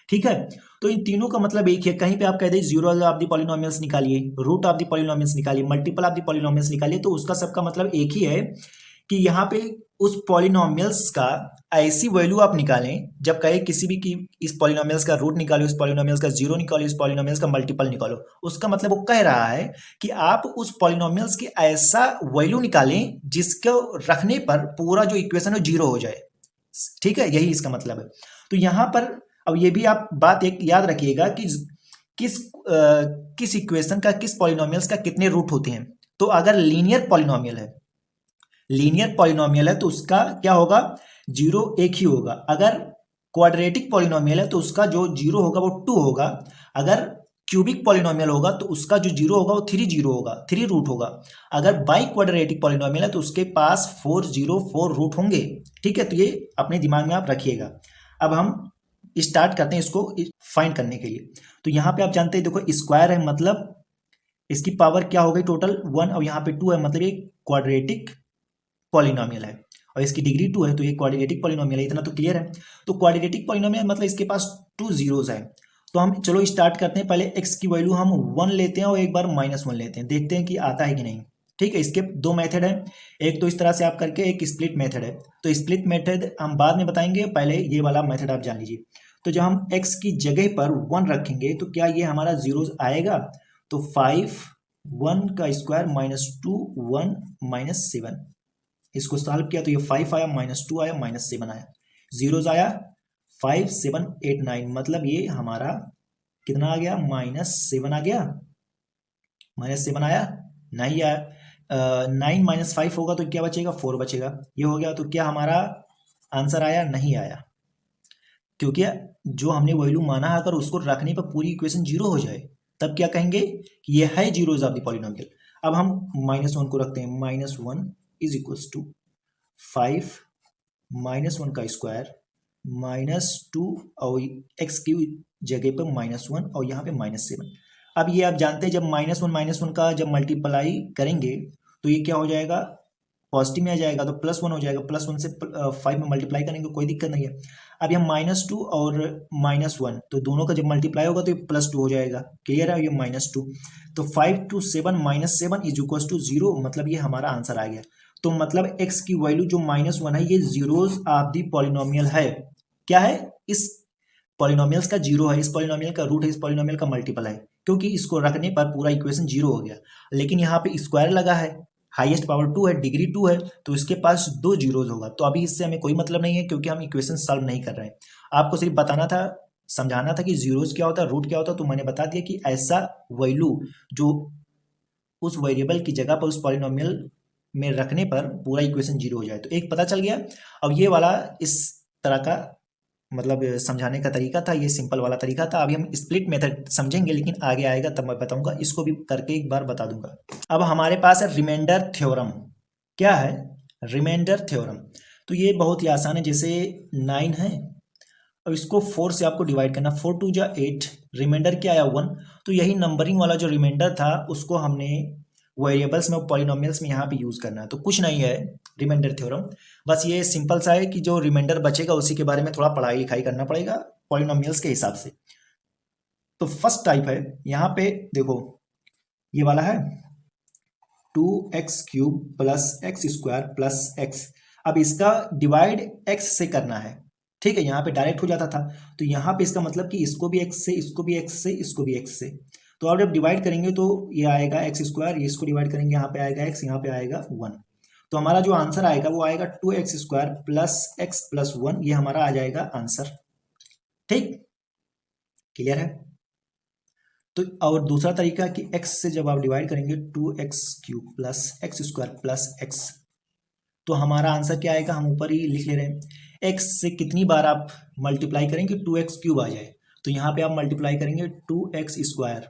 ठीक है। तो इन तीनों का मतलब एक ही है, कहीं पे आप कह दे जीरो ऑफ द पॉलिनोमियल्स निकालिए, रूट ऑफ द पॉलिनोमियल्स निकालिए, मल्टीपल ऑफ द पॉलिनोमियल्स निकालिए, तो उसका सबका मतलब एक ही है कि यहाँ पे उस पॉलिनोमियल्स का ऐसी वैल्यू आप निकालें, जब कहे किसी भी कि इस पॉलिनोमियल्स का रूट निकालो, इस पॉलिनोमियल्स का जीरो निकालो, इस पॉलिनोमियल्स का मल्टीपल निकालो, उसका मतलब वो कह रहा है कि आप उस पॉलिनोमियल्स की ऐसा वैल्यू निकालें जिसको रखने पर पूरा जो इक्वेशन है जीरो हो जाए, ठीक है, यही इसका मतलब है। तो यहाँ पर अब ये भी आप बात एक याद रखिएगा कि किस इक्वेशन का, किस पॉलिनोमियल्स का कितने रूट होते हैं। तो अगर लीनियर पॉलिनोमियल है, लीनियर पॉलिनोमियल है तो उसका क्या होगा, जीरो एक ही होगा। अगर क्वाड्रेटिक पॉलिनोमियल है तो उसका जो जीरो होगा वो 2 होगा। अगर क्यूबिक पॉलिनोमियल होगा तो उसका जो जीरो होगा वो 3 जीरो होगा, 3 रूट होगा। अगर बाई क्वाड्रेटिक पॉलिनोमियल है तो उसके पास 4 रूट होंगे, ठीक है। तो ये अपने दिमाग में आप रखिएगा। अब हम स्टार्ट करते हैं इसको फाइंड करने के लिए। तो यहाँ पे आप जानते हैं, देखो स्क्वायर है मतलब इसकी पावर क्या हो गई टोटल 1, और यहाँ पे 2 है मतलब ये क्वाड्रेटिक पॉलिनोमियल है, और इसकी डिग्री 2 है तो ये क्वाड्रेटिक पॉलिनोमियल है, इतना तो क्लियर है। तो क्वाड्रेटिक पॉलिनोमियल मतलब इसके पास 2 जीरोज है। तो हम चलो स्टार्ट करते हैं, पहले x की वैल्यू हम 1 लेते हैं और एक बार -1 लेते हैं, देखते हैं कि आता है कि नहीं, ठीक है। इसके 2 मेथड है, एक तो इस तरह से आप करके, एक स्प्लिट मेथड है। तो स्प्लिट मेथड हम बाद में बताएंगे, पहले ये वाला मेथड आप जान लीजिए। तो जब हम x की जगह पर 1 रखेंगे तो क्या ये हमारा जीरोज आएगा, तो 5 1 का स्क्वायर -2 1 -7, इसको सॉल्व किया तो ये 5 आया, -2 आया, -7 आया, जीरोज आया 5 7 8 9, मतलब ये हमारा कितना आ गया, -7 आ गया, -7 आया, नहीं आया। 9 -5 होगा तो क्या बचेगा, 4 बचेगा, ये हो गया। तो क्या हमारा आंसर आया, नहीं आया, क्योंकि जो हमने वैल्यू माना है अगर उसको रखने पर पूरी इक्वेशन जीरो हो जाए तब क्या कहेंगे कि ये है जीरोज ऑफ द पॉलिनोमियल। अब हम -1 को रखते हैं, -1 इज इक्वल्स टू 5 -1 का स्क्वायर -2 और x की जगह पर -1 और यहाँ पे -7। अब ये आप जानते हैं जब -1 का जब मल्टीप्लाई करेंगे तो ये क्या हो जाएगा, पॉजिटिव में आ जाएगा, तो +1 हो जाएगा, +1 से 5 में मल्टीप्लाई करेंगे कोई दिक्कत नहीं है। अब ये -2 और -1 तो दोनों का जब मल्टीप्लाई होगा तो ये +2 हो जाएगा, क्लियर है, ये -2। तो 5 to 7 -7 इज इक्वल टू 0, मतलब ये हमारा आंसर आ गया। तो मतलब x की वैल्यू जो -1 है ये जीरोज ऑफ द पॉलिनोमियल है, क्या है, इस पॉलिनोमियल्स का जीरो है, इस पॉलिनोमियल का रूट है, इस पॉलिनोमियल का मल्टीपल है, क्योंकि इसको रखने पर पूरा इक्वेशन जीरो हो गया। लेकिन यहाँ पे स्क्वायर लगा है, हाईएस्ट पावर 2 है, डिग्री 2 है, तो इसके पास 2 जीरोज होगा। तो अभी इससे हमें कोई मतलब नहीं है क्योंकि हम इक्वेशन सॉल्व नहीं कर रहे हैं। आपको सिर्फ बताना था, समझाना था कि जीरोज क्या होता है, रूट क्या होता है, तो मैंने बता दिया कि ऐसा वैल्यू जो उस वेरिएबल की जगह पर उस पॉलिनोमियल में रखने पर पूरा इक्वेशन जीरो हो जाए, तो एक पता चल गया। अब ये वाला इस तरह का मतलब समझाने का तरीका था, ये सिंपल वाला तरीका था। अभी हम स्प्लिट मेथड समझेंगे, लेकिन आगे आएगा तब मैं बताऊंगा, इसको भी करके एक बार बता दूंगा। अब हमारे पास है रिमाइंडर थ्योरम। क्या है रिमाइंडर थ्योरम, तो ये बहुत ही आसान है। जैसे 9 है और इसको 4 से आपको डिवाइड करना, 4 2 8, रिमाइंडर क्या आया 1, तो यही नंबरिंग वाला जो रिमाइंडर था उसको हमने वेरिएबल्स में और पॉलिनोमियल्स में यहाँ पे यूज करना है। तो कुछ नहीं है रिमाइंडर थ्योरम, बस ये सिंपल सा है कि जो रिमाइंडर बचेगा उसी के बारे में थोड़ा पढ़ाई लिखाई करना पड़ेगा पॉलिनोमियल्स के हिसाब से। तो फर्स्ट टाइप है यहाँ पे देखो, ये वाला है 2x³ plus x square plus x. अब इसका डिवाइड x से करना है, ठीक है, यहाँ पे डायरेक्ट हो जाता था, तो यहाँ पे इसका मतलब कि इसको भी x से, इसको भी x से, इसको भी x से, तो आप जब डिवाइड करेंगे तो ये आएगा x², ये इसको डिवाइड करेंगे यहाँ पे आएगा x, यहाँ पे आएगा 1। तो हमारा जो आंसर आएगा वो आएगा 2x² प्लस x प्लस 1, ये हमारा आ जाएगा आंसर। ठीक, क्लियर है। तो और दूसरा तरीका कि x से जब आप डिवाइड करेंगे 2x³ plus x² plus x, तो हमारा आंसर क्या आएगा, हम ऊपर ही लिख ले रहे हैं। x से कितनी बार आप मल्टीप्लाई करेंगे 2x³ आ जाए, तो यहाँ पे आप मल्टीप्लाई करेंगे 2x²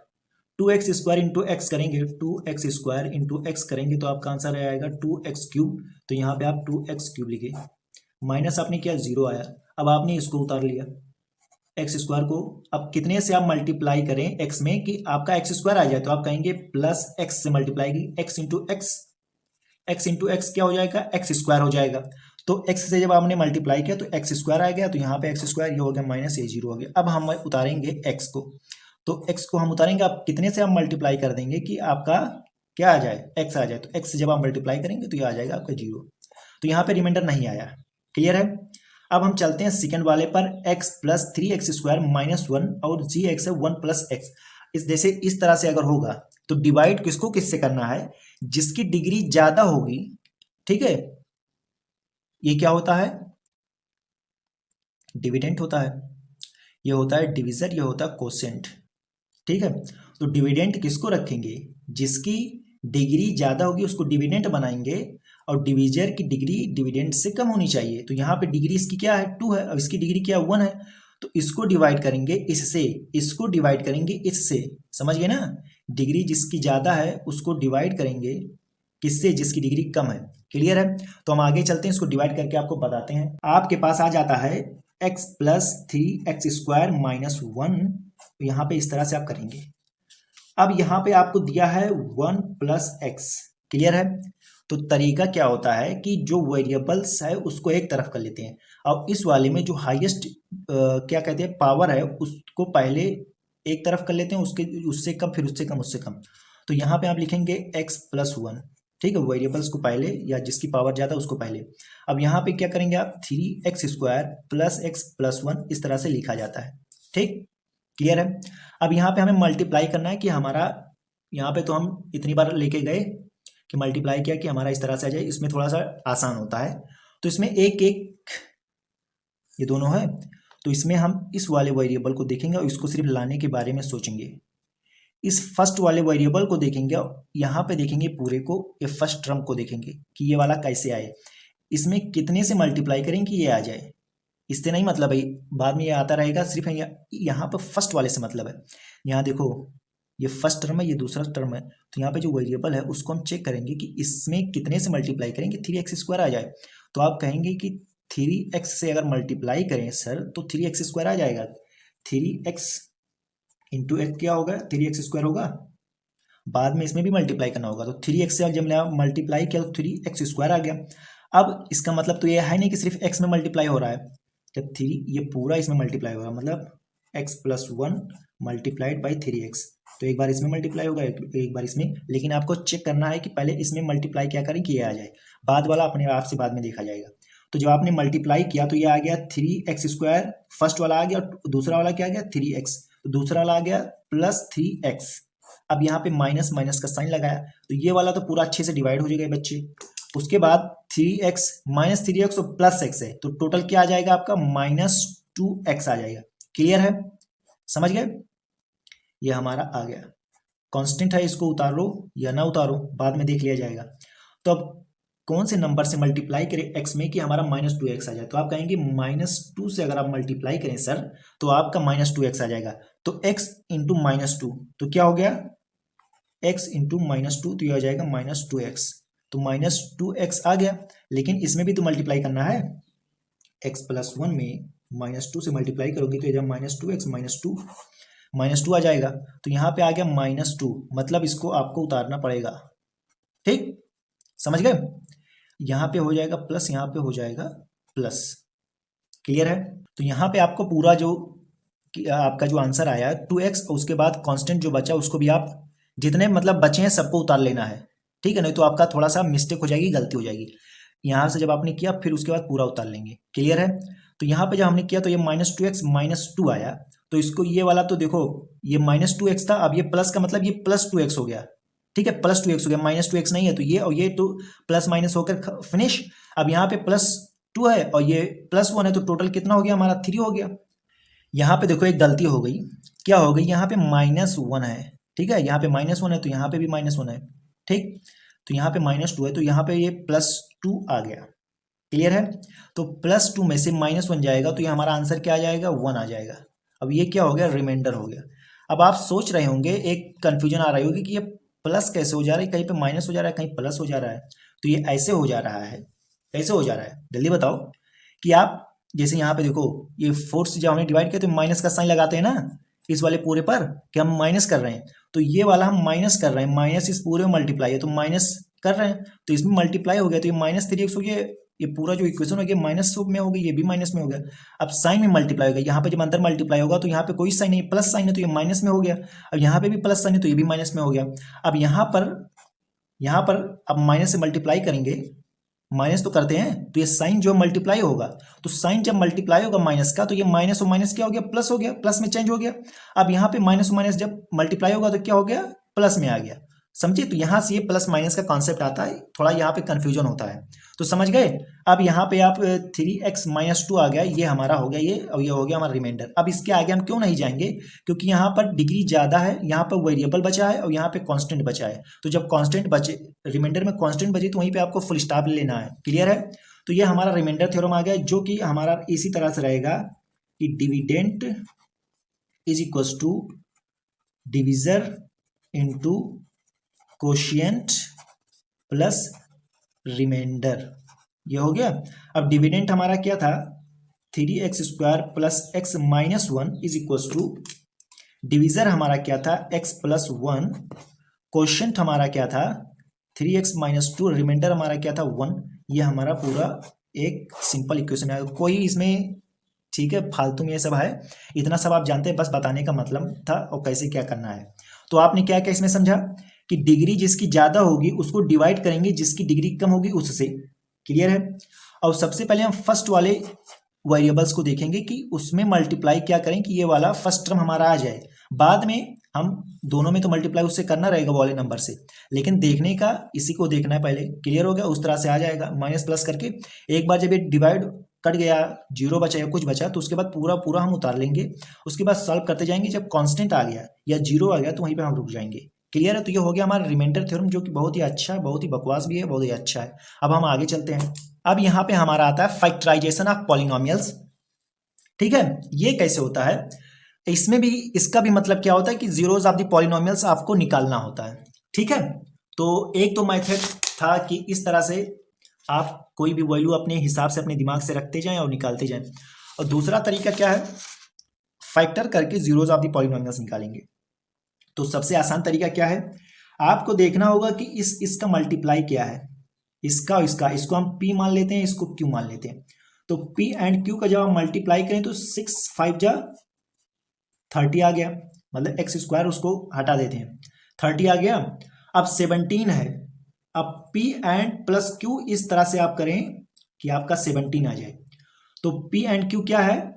2x² इंटू एक्स करेंगे, 2x² इंटू एक्स करेंगे तो आपका आंसर आएगा 2x³। तो यहाँ पे आप 2x³ लिखे, माइनस आपने किया 0 आया। अब आपने इसको उतार लिया x² को, अब कितने से आप मल्टीप्लाई करें x में कि आपका x² आ जाए, तो आप कहेंगे प्लस x से मल्टीप्लाई की x इंटू एक्स क्या हो जाएगा, x² हो जाएगा। तो x से जब आपने मल्टीप्लाई किया तो x² आ गया, तो यहाँ पे x² ये हो गया माइनस ये 0 हो गया। अब हम उतारेंगे x को, तो x को हम उतारेंगे, आप कितने से आप मल्टीप्लाई कर देंगे कि आपका क्या आ जाए, x आ जाए। तो x से जब आप मल्टीप्लाई करेंगे तो ये आ जाएगा आपका 0। तो यहाँ पे रिमाइंडर नहीं आया, क्लियर है। अब हम चलते हैं सेकंड वाले पर, x प्लस 3x² माइनस 1 और gx है 1 प्लस x। इस जैसे इस तरह से अगर होगा तो डिवाइड किसको किससे करना है, जिसकी डिग्री ज्यादा होगी, ठीक है, ये क्या होता है, डिविडेंट होता है, ये होता है डिविजर, ये होता है कोसेंट, ठीक है। तो डिविडेंट किसको रखेंगे, जिसकी डिग्री ज्यादा होगी उसको डिविडेंट बनाएंगे, और डिविजर की डिग्री डिविडेंट से कम होनी चाहिए। तो यहाँ पे डिग्री इसकी क्या है 2 है, और इसकी डिग्री क्या 1 है, तो इसको डिवाइड करेंगे इससे, इसको डिवाइड करेंगे इससे, समझ गए ना। डिग्री जिसकी ज्यादा है उसको डिवाइड करेंगे किससे, जिसकी डिग्री कम है, क्लियर है। तो हम आगे चलते हैं, इसको डिवाइड करके आपको बताते हैं। आपके पास आ जाता है x प्लस 3x² माइनस 1, यहाँ पे इस तरह से आप करेंगे। अब यहाँ पे आपको दिया है 1 प्लस x, क्लियर है। तो तरीका क्या होता है कि जो वेरिएबल्स है उसको एक तरफ कर लेते हैं, और इस वाले में जो हाईएस्ट क्या कहते हैं पावर है उसको पहले एक तरफ कर लेते हैं, उससे कम, फिर उससे कम, उससे कम। तो यहाँ पे आप लिखेंगे x प्लस 1, ठीक है, वेरिएबल्स को पहले, या जिसकी पावर ज़्यादा उसको पहले। अब यहाँ पे क्या करेंगे आप 3x² प्लस x प्लस 1, इस तरह से लिखा जाता है, ठीक, क्लियर है। अब यहाँ पे हमें मल्टीप्लाई करना है कि हमारा, यहाँ पे तो हम इतनी बार लेके गए कि मल्टीप्लाई किया कि हमारा इस तरह से आ जाए, इसमें थोड़ा सा आसान होता है। तो इसमें एक एक ये दोनों है, तो इसमें हम इस वाले वेरिएबल को देखेंगे और इसको सिर्फ लाने के बारे में सोचेंगे। इस फर्स्ट वाले वेरिएबल को देखेंगे, यहाँ पे देखेंगे पूरे को, ये फर्स्ट टर्म को देखेंगे कि ये वाला कैसे आए, इसमें कितने से मल्टीप्लाई करें कि ये आ जाए। इससे नहीं मतलब है, बाद में ये आता रहेगा, सिर्फ यहाँ पर फर्स्ट वाले से मतलब है। यहाँ देखो ये फर्स्ट टर्म है, ये दूसरा टर्म है, तो यहाँ पे जो वेरिएबल है उसको हम चेक करेंगे कि इसमें कितने से मल्टीप्लाई करेंगे 3x² आ जाए। तो आप कहेंगे कि 3x से अगर मल्टीप्लाई करें सर तो 3x² आ जाएगा, 3x इंटू एक्स क्या होगा 3x² होगा, बाद में इसमें भी मल्टीप्लाई करना होगा। तो 3x से जब मल्टीप्लाई किया तो 3x² आ गया। अब इसका मतलब तो ये है नहीं कि सिर्फ x में मल्टीप्लाई हो रहा है, जब 3 ये पूरा इसमें मल्टीप्लाई होगा, मतलब x plus 1 multiplied by 3x, तो एक बार इसमें मल्टीप्लाई होगा, एक बार इसमें, लेकिन आपको चेक करना है कि पहले इसमें मल्टीप्लाई क्या करें कि ये आ जाए, बाद वाला अपने आप से बाद में देखा जाएगा। तो जब आपने मल्टीप्लाई किया तो ये आ गया 3x², फर्स्ट वाला आ गया, दूसरा वाला क्या आ गया 3x, तो दूसरा वाला आ गया प्लस 3x। अब यहाँ पे माइनस माइनस का साइन लगाया, तो ये वाला तो पूरा अच्छे से डिवाइड हो जाएगा बच्चे। उसके बाद 3x माइनस 3x और प्लस x है, तो टोटल क्या आ जाएगा आपका -2x आ जाएगा, क्लियर है, समझ गए। ये हमारा आ गया, कांस्टेंट है, इसको उतारो या ना उतारो बाद में देख लिया जाएगा। तो अब कौन से नंबर से मल्टीप्लाई करें x में कि हमारा -2x आ जाए, तो आप कहेंगे -2 से अगर आप मल्टीप्लाई करें सर तो आपका -2x आ जाएगा। तो x इंटू -2 तो क्या हो गया, x इंटू -2 तो यह हो जाएगा -2x, तो -2x आ गया। लेकिन इसमें भी तो मल्टीप्लाई करना है, x प्लस 1 में -2 से मल्टीप्लाई करोगे तो जब -2x -2 आ जाएगा। तो यहाँ पे आ गया -2, मतलब इसको आपको उतारना पड़ेगा, ठीक, समझ गए। यहाँ पे हो जाएगा प्लस, यहाँ पे हो जाएगा प्लस, क्लियर है। तो यहाँ पे आपको पूरा जो आपका जो आंसर आया 2x, उसके बाद कांस्टेंट जो बचा उसको भी आप जितने मतलब बचे हैं सबको उतार लेना है, ठीक है, नहीं तो आपका थोड़ा सा मिस्टेक हो जाएगी, गलती हो जाएगी। यहाँ से जब आपने किया फिर उसके बाद पूरा उतार लेंगे, क्लियर है। तो यहाँ पे जब हमने किया तो ये -2x -2 आया, तो इसको ये वाला तो देखो ये -2x था, अब ये प्लस का मतलब ये +2x हो गया, ठीक है, +2x हो गया, -2x नहीं है, तो ये और ये तो प्लस माइनस होकर फिनिश। अब यहाँ पे +2 है और ये +1 है, तो टोटल कितना हो गया हमारा 3 हो गया। यहाँ पे देखो एक गलती हो गई, क्या हो गई, यहाँ पे -1 है, ठीक है, यहाँ पे -1 है तो यहाँ पे भी -1 है, ठीक, तो यहाँ पे -2 है तो यहाँ पे ये +2 आ गया, क्लियर है। तो +2 में से -1 जाएगा तो ये हमारा आंसर क्या आ जाएगा, 1 आ जाएगा। अब ये क्या हो गया, रिमाइंडर हो गया। अब आप सोच रहे होंगे, एक कंफ्यूजन आ रही होगी कि ये प्लस कैसे हो जा रहा है, कहीं पे माइनस हो जा रहा है, कहीं प्लस हो जा रहा है। तो ये ऐसे हो जा रहा है, कैसे हो जा रहा है जल्दी बताओ। कि आप जैसे यहाँ पे देखो ये 4 से जब हमने डिवाइड किया तो माइनस का साइन लगाते हैं ना इस वाले पूरे पर, कि हम माइनस कर रहे हैं, तो ये वाला हम माइनस कर रहे हैं, माइनस इस पूरे में मल्टीप्लाई है तो माइनस कर रहे हैं, तो इसमें मल्टीप्लाई हो गया तो ये -3x हो गया, ये पूरा जो इक्वेशन हो गया माइनस में हो गई, ये भी माइनस में हो गया। अब साइन में मल्टीप्लाई हो गया, यहाँ पे जब अंदर मल्टीप्लाई होगा तो यहाँ पे कोई साइन नहीं, प्लस साइन है तो ये माइनस में हो गया। अब यहाँ पे भी प्लस साइन है तो ये भी माइनस में हो गया। अब यहाँ पर अब माइनस से मल्टीप्लाई करेंगे, माइनस तो करते हैं तो ये साइन जो मल्टीप्लाई होगा, तो साइन जब मल्टीप्लाई होगा माइनस का तो ये माइनस और माइनस क्या हो गया, प्लस हो गया, प्लस में चेंज हो गया। अब यहाँ पे माइनस और माइनस जब मल्टीप्लाई होगा तो क्या हो गया, प्लस में आ गया, समझे। तो यहाँ से ये प्लस माइनस का कॉन्सेप्ट आता है, थोड़ा यहाँ पे कंफ्यूजन होता है, तो समझ गए। अब यहाँ पे आप 3x -2 आ गया, ये हमारा हो गया ये, और ये हो गया हमारा रिमाइंडर। अब इसके आगे हम क्यों नहीं जाएंगे, क्योंकि यहाँ पर डिग्री ज़्यादा है, यहाँ पर वेरिएबल बचा है और यहाँ पे कांस्टेंट बचा है, तो जब कांस्टेंट बचे, रिमाइंडर में कांस्टेंट बचे तो वहीं पे आपको फुल स्टॉप लेना है, क्लियर है। तो ये हमारा रिमाइंडर थ्योरम आ गया, जो कि हमारा इसी तरह से रहेगा कि dividend is equal to divisor into quotient plus remainder, ये हो गया। अब डिविडेंट हमारा क्या था, 3x² plus x -1 is equal to, divisor हमारा क्या था, x + 1, कोशिएंट हमारा क्या था 3x -2, रिमाइंडर हमारा क्या था 1। ये हमारा पूरा एक सिंपल इक्वेशन है, कोई इसमें ठीक है फालतू में ये सब है, इतना सब आप जानते हैं, बस बताने का मतलब था और कैसे क्या करना है। तो आपने क्या क्या इसमें समझा कि डिग्री जिसकी ज़्यादा होगी उसको डिवाइड करेंगे जिसकी डिग्री कम होगी उससे, क्लियर है। और सबसे पहले हम फर्स्ट वाले वेरिएबल्स को देखेंगे कि उसमें मल्टीप्लाई क्या करें कि ये वाला फर्स्ट टर्म हमारा आ जाए, बाद में हम दोनों में तो मल्टीप्लाई उससे करना रहेगा वाले नंबर से, लेकिन देखने का इसी को देखना है पहले, क्लियर हो गया। उस तरह से आ जाएगा माइनस प्लस करके, एक बार जब ये डिवाइड कट गया, 0 बचा या कुछ बचा, तो उसके बाद पूरा हम उतार लेंगे, उसके बाद सॉल्व करते जाएंगे, जब कांस्टेंट आ गया या 0 आ गया तो वहीं पे हम रुक जाएंगे, क्लियर है। तो ये हो गया हमारा रिमाइंडर थ्योरम, जो कि बहुत ही अच्छा, बहुत ही बकवास भी है, बहुत ही अच्छा है। अब हम आगे चलते हैं। अब यहाँ पे हमारा आता है फैक्टराइजेशन ऑफ पॉलिनोमियल्स, ठीक है। ये कैसे होता है, इसमें भी इसका भी मतलब क्या होता है कि जीरोज ऑफ द पॉलिनोमियल्स आपको निकालना होता है, ठीक है। तो एक तो मेथड था कि इस तरह से आप कोई भी वैल्यू अपने हिसाब से अपने दिमाग से रखते जाएं और निकालते जाएं, और दूसरा तरीका क्या है, फैक्टर करके जीरोज ऑफ द पॉलिनोमियल्स निकालेंगे। तो सबसे आसान तरीका क्या है, आपको देखना होगा कि इसका मल्टीप्लाई क्या है, इसका और इसको हम p मान लेते हैं, इसको q मान लेते हैं। तो p एंड q का जब हम मल्टीप्लाई करें तो 6 5 जा 30 आ गया, मतलब x² उसको हटा देते हैं, 30 आ गया। अब 17 है, अब p एंड प्लस q इस तरह से आप करें कि आपका 17 आ जाए। तो p एंड q क्या है,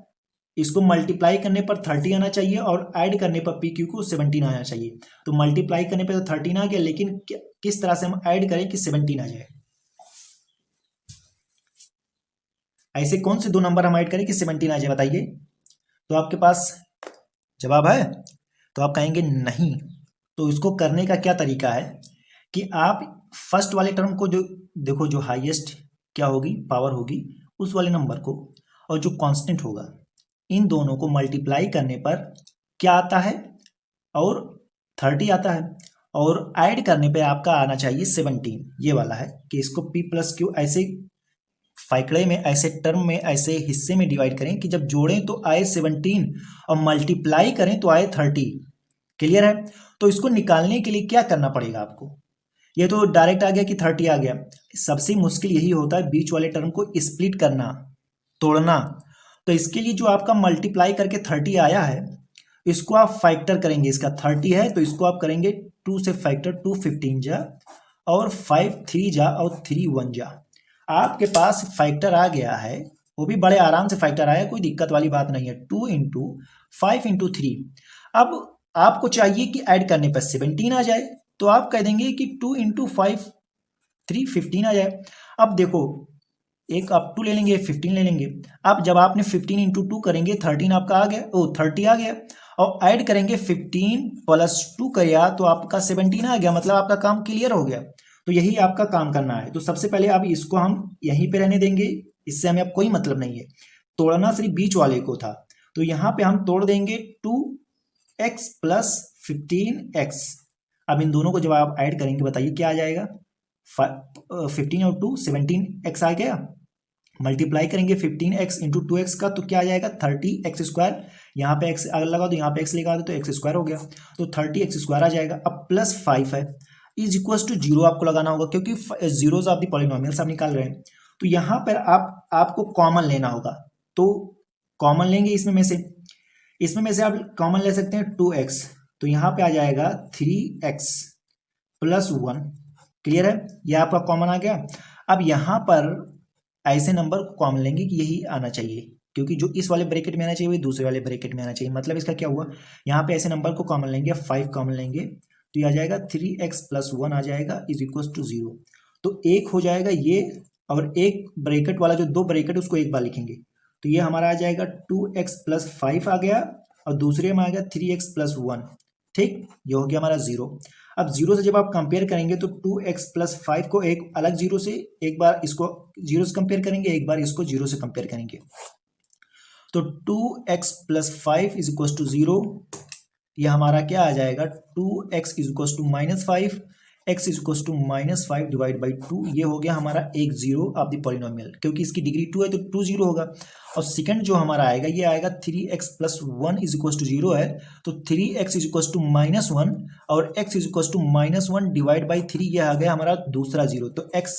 इसको मल्टीप्लाई करने पर 30 आना चाहिए और ऐड करने पर पी क्यू को 17 आना चाहिए। तो मल्टीप्लाई करने पर तो 13 आ गया, लेकिन किस तरह से हम ऐड करें कि 17 आ जाए, ऐसे कौन से दो नंबर हम ऐड करें कि 17 आ जाए बताइए। तो आपके पास जवाब है, तो आप कहेंगे नहीं। तो इसको करने का क्या तरीका है कि आप फर्स्ट वाले टर्म को जो देखो, जो हाईएस्ट क्या होगी पावर होगी उस वाले नंबर को, और जो कांस्टेंट होगा, इन दोनों को मल्टीप्लाई करने पर क्या आता है, और 30 आता है, और ऐड करने पे आपका आना चाहिए 17, ये वाला है कि इसको p + q ऐसे फैक्टरे में, ऐसे टर्म में, ऐसे हिस्से में डिवाइड करें कि जब जोड़ें तो आए 17 और मल्टीप्लाई करें तो आए 30, क्लियर है। तो इसको निकालने के लिए क्या करना पड़ेगा आपको, ये तो डायरेक्ट आ गया कि 30 आ गया। सबसे मुश्किल यही होता है बीच वाले टर्म को स्प्लिट करना, तोड़ना। तो इसके लिए जो आपका मल्टीप्लाई करके 30 आया है, इसको आप फैक्टर करेंगे। इसका 30 है तो इसको आप करेंगे 2 से फैक्टर, 2 15 जा और 5 3 जा और 3 1 जा। आपके पास फैक्टर आ गया है, वो भी बड़े आराम से फैक्टर आया, कोई दिक्कत वाली बात नहीं है। 2 इंटू 5 इंटू 3। अब आपको चाहिए कि ऐड करने पर 17 आ जाए, तो आप कह देंगे कि 2 इंटू 5 3 15 आ जाए। अब देखो, एक आप 2 ले लेंगे, 15 ले लेंगे। अब जब आपने 15 इंटू 2 करेंगे 13 आपका आ गया, 30 आ गया, और ऐड करेंगे 15 प्लस 2 किया तो आपका 17 आ गया। मतलब आपका काम क्लियर हो गया। तो यही आपका काम करना है। तो सबसे पहले अब इसको हम यहीं पे रहने देंगे, इससे हमें अब कोई मतलब नहीं है। तोड़ना सिर्फ बीच वाले को था, तो यहाँ पे हम तोड़ देंगे 2x प्लस 15x। अब इन दोनों को जब आप ऐड करेंगे बताइए क्या आ जाएगा। 15 और 2 17x आ गया। मल्टीप्लाई करेंगे 15x इंटू 2x का तो क्या आ जाएगा 30x²। यहाँ पे x अगर लगा दो, यहाँ पे x लगा दो तो x² हो गया, तो 30x² आ जाएगा। अब प्लस 5 है, इज इक्वल टू 0 आपको लगाना होगा, क्योंकि जीरोज ऑफ द पॉलिनोमियल्स आप निकाल रहे हैं। तो यहाँ पर आपको कॉमन लेना होगा। तो कॉमन लेंगे इसमें में से आप कॉमन ले सकते हैं 2x, तो यहाँ पे आ जाएगा 3x प्लस 1। क्लियर है, ये आपका कॉमन आ गया। अब यहाँ पर ऐसे नंबर को कॉमन लेंगे कि यही आना चाहिए, क्योंकि जो इस वाले ब्रैकेट में आना चाहिए वही दूसरे वाले ब्रैकेट में आना चाहिए। मतलब इसका क्या हुआ, यहाँ पे ऐसे नंबर को कॉमन लेंगे, 5 कॉमन लेंगे तो ये आ जाएगा 3x प्लस 1 आ जाएगा इज इक्वल टू 0। तो एक हो जाएगा ये, और एक ब्रैकेट वाला जो 2 ब्रैकेट उसको एक बार लिखेंगे, तो ये हमारा आ जाएगा 2x प्लस 5 आ गया, और दूसरे में आ गया 3x प्लस 1। ठीक, ये हो गया हमारा 0। अब 0 से जब आप कंपेयर करेंगे तो 2x प्लस 5 को एक अलग 0 से, एक बार इसको 0 से कंपेयर करेंगे, एक बार इसको 0 से कंपेयर करेंगे। तो 2x plus 5 is equal to 0। यह हमारा क्या आ जाएगा 2x is equal to -5, x is equal to -5 divide by 2। ये हो गया हमारा एक 0 ऑफ द पॉलिनोमियल, क्योंकि इसकी डिग्री 2 है तो 2 0 होगा। और सेकंड जो हमारा आएगा ये आएगा 3x plus 1 is equal to 0 है, तो 3x इज इक्वल टू -1 और x is equal to -1 divide by 3। ये आ गया हमारा दूसरा 0। तो x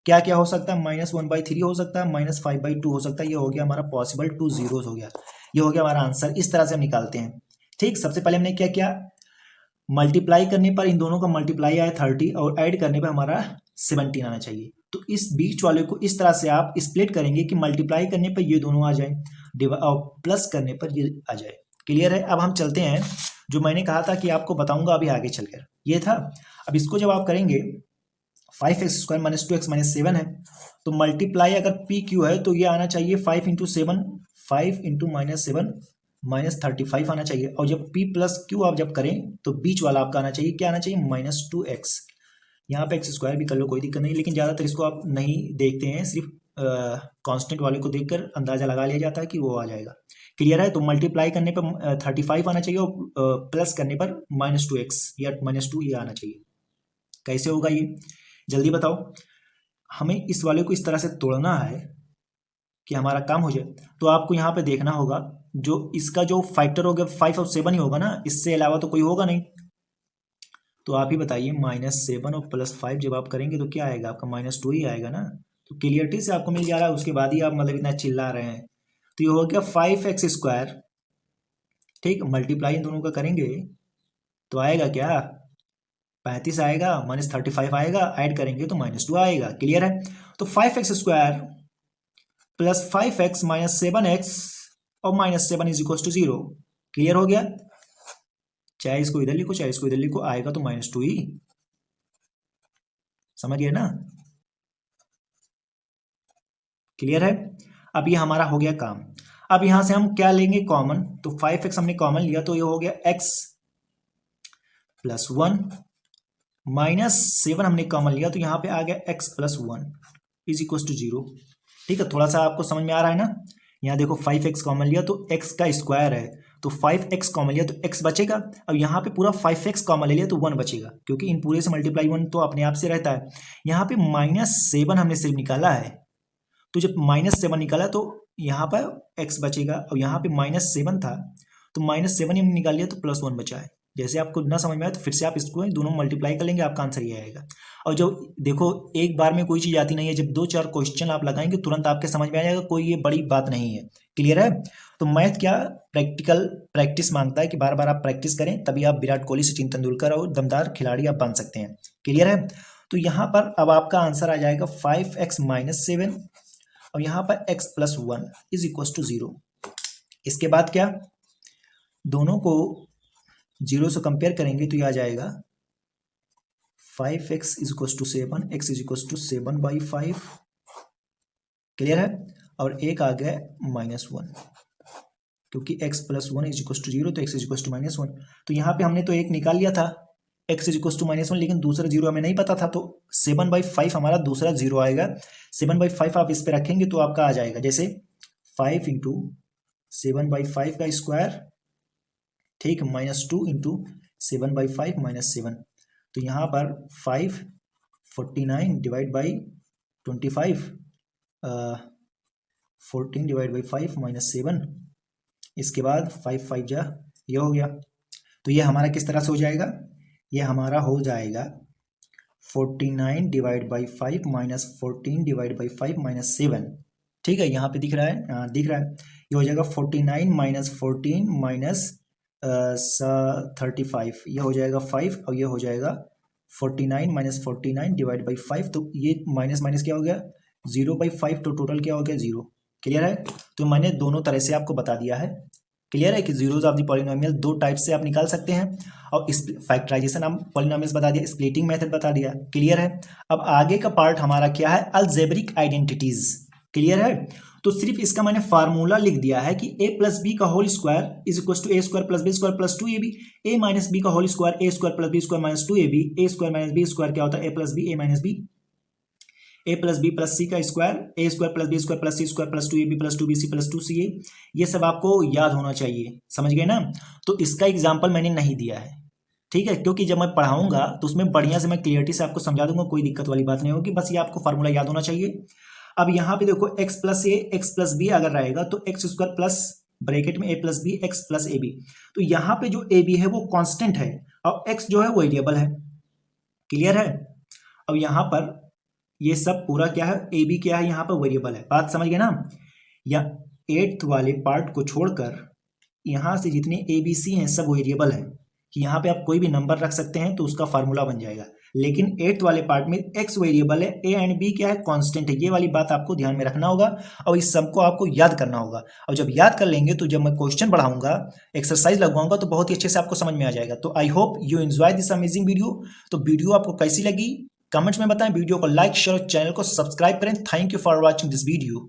क्या क्या हो सकता है, -1/3 हो सकता है, -5/2 हो सकता है। ये हो गया हमारा पॉसिबल 2 zeros हो गया। ये हो गया हमारा आंसर। इस तरह से हम निकालते हैं। ठीक, सबसे पहले हमने क्या किया, मल्टीप्लाई करने पर इन दोनों का मल्टीप्लाई आया 30, और ऐड करने पर हमारा 17 आना चाहिए। तो इस बीच वाले को इस तरह से आप स्प्लिट करेंगे कि मल्टीप्लाई करने पर ये दोनों आ जाए और प्लस करने पर ये आ जाए। क्लियर है। अब हम चलते हैं, जो मैंने कहा था कि आपको बताऊंगा अभी आगे चलकर, ये था। अब इसको जब आप करेंगे 5x² - 2x - 7 है, तो मल्टीप्लाई अगर पी क्यू है तो ये आना चाहिए 5 इंटू 7, 5 इंटू -7 -35 आना चाहिए। और जब p प्लस क्यू आप जब करें तो बीच वाला आपका आना चाहिए, क्या आना चाहिए -2x। यहाँ पे x² भी कर लो, कोई दिक्कत नहीं, लेकिन ज़्यादातर इसको आप नहीं देखते हैं, सिर्फ कांस्टेंट वाले को देखकर अंदाजा लगा लिया जाता है कि वो आ जाएगा। क्लियर है। तो मल्टीप्लाई करने पर 35 आना चाहिए, और प्लस करने पर -2x या -2 ये आना चाहिए। कैसे होगा ये, जल्दी बताओ। हमें इस वाले को इस तरह से तोड़ना है कि हमारा काम हो जाए। तो आपको यहाँ पे देखना होगा, जो इसका जो फैक्टर हो गया 5 और 7 ही होगा ना, इससे अलावा तो कोई होगा नहीं। तो आप ही बताइए, -7 और +5 जब आप करेंगे तो क्या आएगा आपका, -2 ही आएगा ना। तो क्लियरिटी से आपको मिल जा रहा है, उसके बाद ही आप मतलब इतना चिल्ला रहे हैं। तो ये हो गया 5x²। ठीक, मल्टीप्लाई इन दोनों का करेंगे तो आएगा क्या 35 आएगा, -35 आएगा, ऐड करेंगे तो -2 आएगा। क्लियर है। तो 5x² प्लस 5x - 7x और -7 इज इक्वल टू 0। क्लियर हो गया। चाहे इसको इधर लिखो चाहे इसको इधर लिखो, आएगा तो -2 ही। समझ गए ना। क्लियर है। अब ये हमारा हो गया काम। अब यहां से हम क्या लेंगे कॉमन, तो 5x हमने कॉमन लिया, तो ये हो गया x प्लस 1 -7 हमने कॉमन लिया, तो यहाँ पे आ गया x plus 1 is equal to 0। ठीक है, थोड़ा सा आपको समझ में आ रहा है ना। यहाँ देखो 5x कॉमन लिया तो x का स्क्वायर है, तो 5x कॉमन लिया तो x बचेगा। अब यहाँ पे पूरा 5x कॉमन ले लिया तो 1 बचेगा, क्योंकि इन पूरे से मल्टीप्लाई 1 तो अपने आप से रहता है। यहाँ पे -7 हमने सिर्फ निकाला है, तो जब -7 निकाला तो यहाँ पर x बचेगा, और यहाँ पे -7 था तो -7 हमने निकाल लिया तो +1 बचा है। जैसे आपको ना समझ में आए तो फिर से आप इसको दोनों मल्टीप्लाई कर लेंगे, आपका आंसर ये आएगा। और जब देखो एक बार में कोई चीज़ आती नहीं है, जब 2-4 क्वेश्चन आप लगाएंगे तुरंत आपके समझ में आ जाएगा, कोई ये बड़ी बात नहीं है। क्लियर है? तो मैथ क्या प्रैक्टिकल प्रैक्टिस मांगता है कि बार बार आप प्रैक्टिस करें, तभी आप विराट कोहली, सचिन तेंदुलकर और दमदार खिलाड़ी आप बन सकते हैं। क्लियर है? तो यहाँ पर अब आपका आंसर आ जाएगा 5x - 7 और यहाँ पर x + 1 = 0। इसके बाद क्या, दोनों को 0 से कंपेयर करेंगे तो ये आ जाएगा 5x = 7, x = 7/5। क्लियर है? और एक आ गया -1, क्योंकि x + 1 = 0 तो x = -1। तो यहाँ पे हमने तो एक निकाल लिया था x = -1, लेकिन दूसरा 0 हमें नहीं पता था, तो 7/5 हमारा दूसरा 0 आएगा। 7/5 आप इस पे रखेंगे तो आपका आ जाएगा, जैसे 5 × 7/5 का स्क्वायर, ठीक, -2 × 7/5 - 7। तो यहाँ पर 5 49 / 25 14 / 5 - 7। इसके बाद 5 5 जा, ये हो गया। तो ये हमारा किस तरह से हो जाएगा, ये हमारा हो जाएगा 49 / 5 - 14 / 5 - 7। ठीक है, यहाँ पे दिख रहा है, हाँ दिख रहा है। ये हो जाएगा 49 - 14 - 35, ये हो जाएगा 5 और ये हो जाएगा 49 - 49 / 5। तो ये माइनस माइनस क्या हो गया, 0/5, तो टोटल क्या हो गया 0। क्लियर है? तो मैंने दोनों तरह से आपको बता दिया है। क्लियर है कि जीरोज ऑफ द पॉलिनोमियल दो टाइप से आप निकाल सकते हैं, और इस फैक्टराइजेशन हम पॉलिनोमियल्स बता दिया, स्प्लिटिंग मेथड बता दिया। क्लियर है? अब आगे का पार्ट हमारा क्या है, अलजेब्रिक आइडेंटिटीज। क्लियर है? तो सिर्फ इसका मैंने फार्मूला लिख दिया है कि a + b का whole square = a² + b² + 2ab, a - b का whole square a² + b² - 2ab, a² - b² क्या होता है a + b, a - b, a + b + c का square a² + b² + c² + 2ab + 2bc + 2ca। ये सब आपको याद होना चाहिए, समझ गए ना? तो इसका एग्जाम्पल मैंने नहीं दिया है, ठीक है, क्योंकि जब मैं पढ़ाऊंगा तो उसमें बढ़िया से मैं क्लियरिटी से आपको समझा दूंगा, कोई दिक्कत वाली बात नहीं होगी, बस ये आपको फार्मूला याद होना चाहिए। अब यहाँ पे देखो x + a x + b अगर रहेगा तो x² प्लस ब्रैकेट में a + b x + ab। तो यहाँ पे जो ab है वो कांस्टेंट है और x जो है वो वेरिएबल है। क्लियर है? अब यहाँ पर ये सब पूरा क्या है, ab क्या है, यहाँ पर वेरिएबल है। बात समझ गए ना? या 8th वाले पार्ट को छोड़कर यहाँ से जितने abc हैं सब वेरिएबल हैं, कि यहाँ पे आप कोई भी नंबर रख सकते हैं तो उसका फार्मूला बन जाएगा। लेकिन 8th वाले पार्ट में x वेरिएबल है, a एंड b क्या है, कांस्टेंट है। ये वाली बात आपको ध्यान में रखना होगा और इस सबको आपको याद करना होगा। और जब याद कर लेंगे तो जब मैं क्वेश्चन बढ़ाऊंगा, एक्सरसाइज लगवाऊंगा, तो बहुत ही अच्छे से आपको समझ में आ जाएगा। तो I hope you enjoy this amazing video. तो वीडियो आपको कैसी लगी कमेंट्स में बताएं, वीडियो को लाइक शेयर और चैनल को सब्सक्राइब करें। Thank you for watching this video.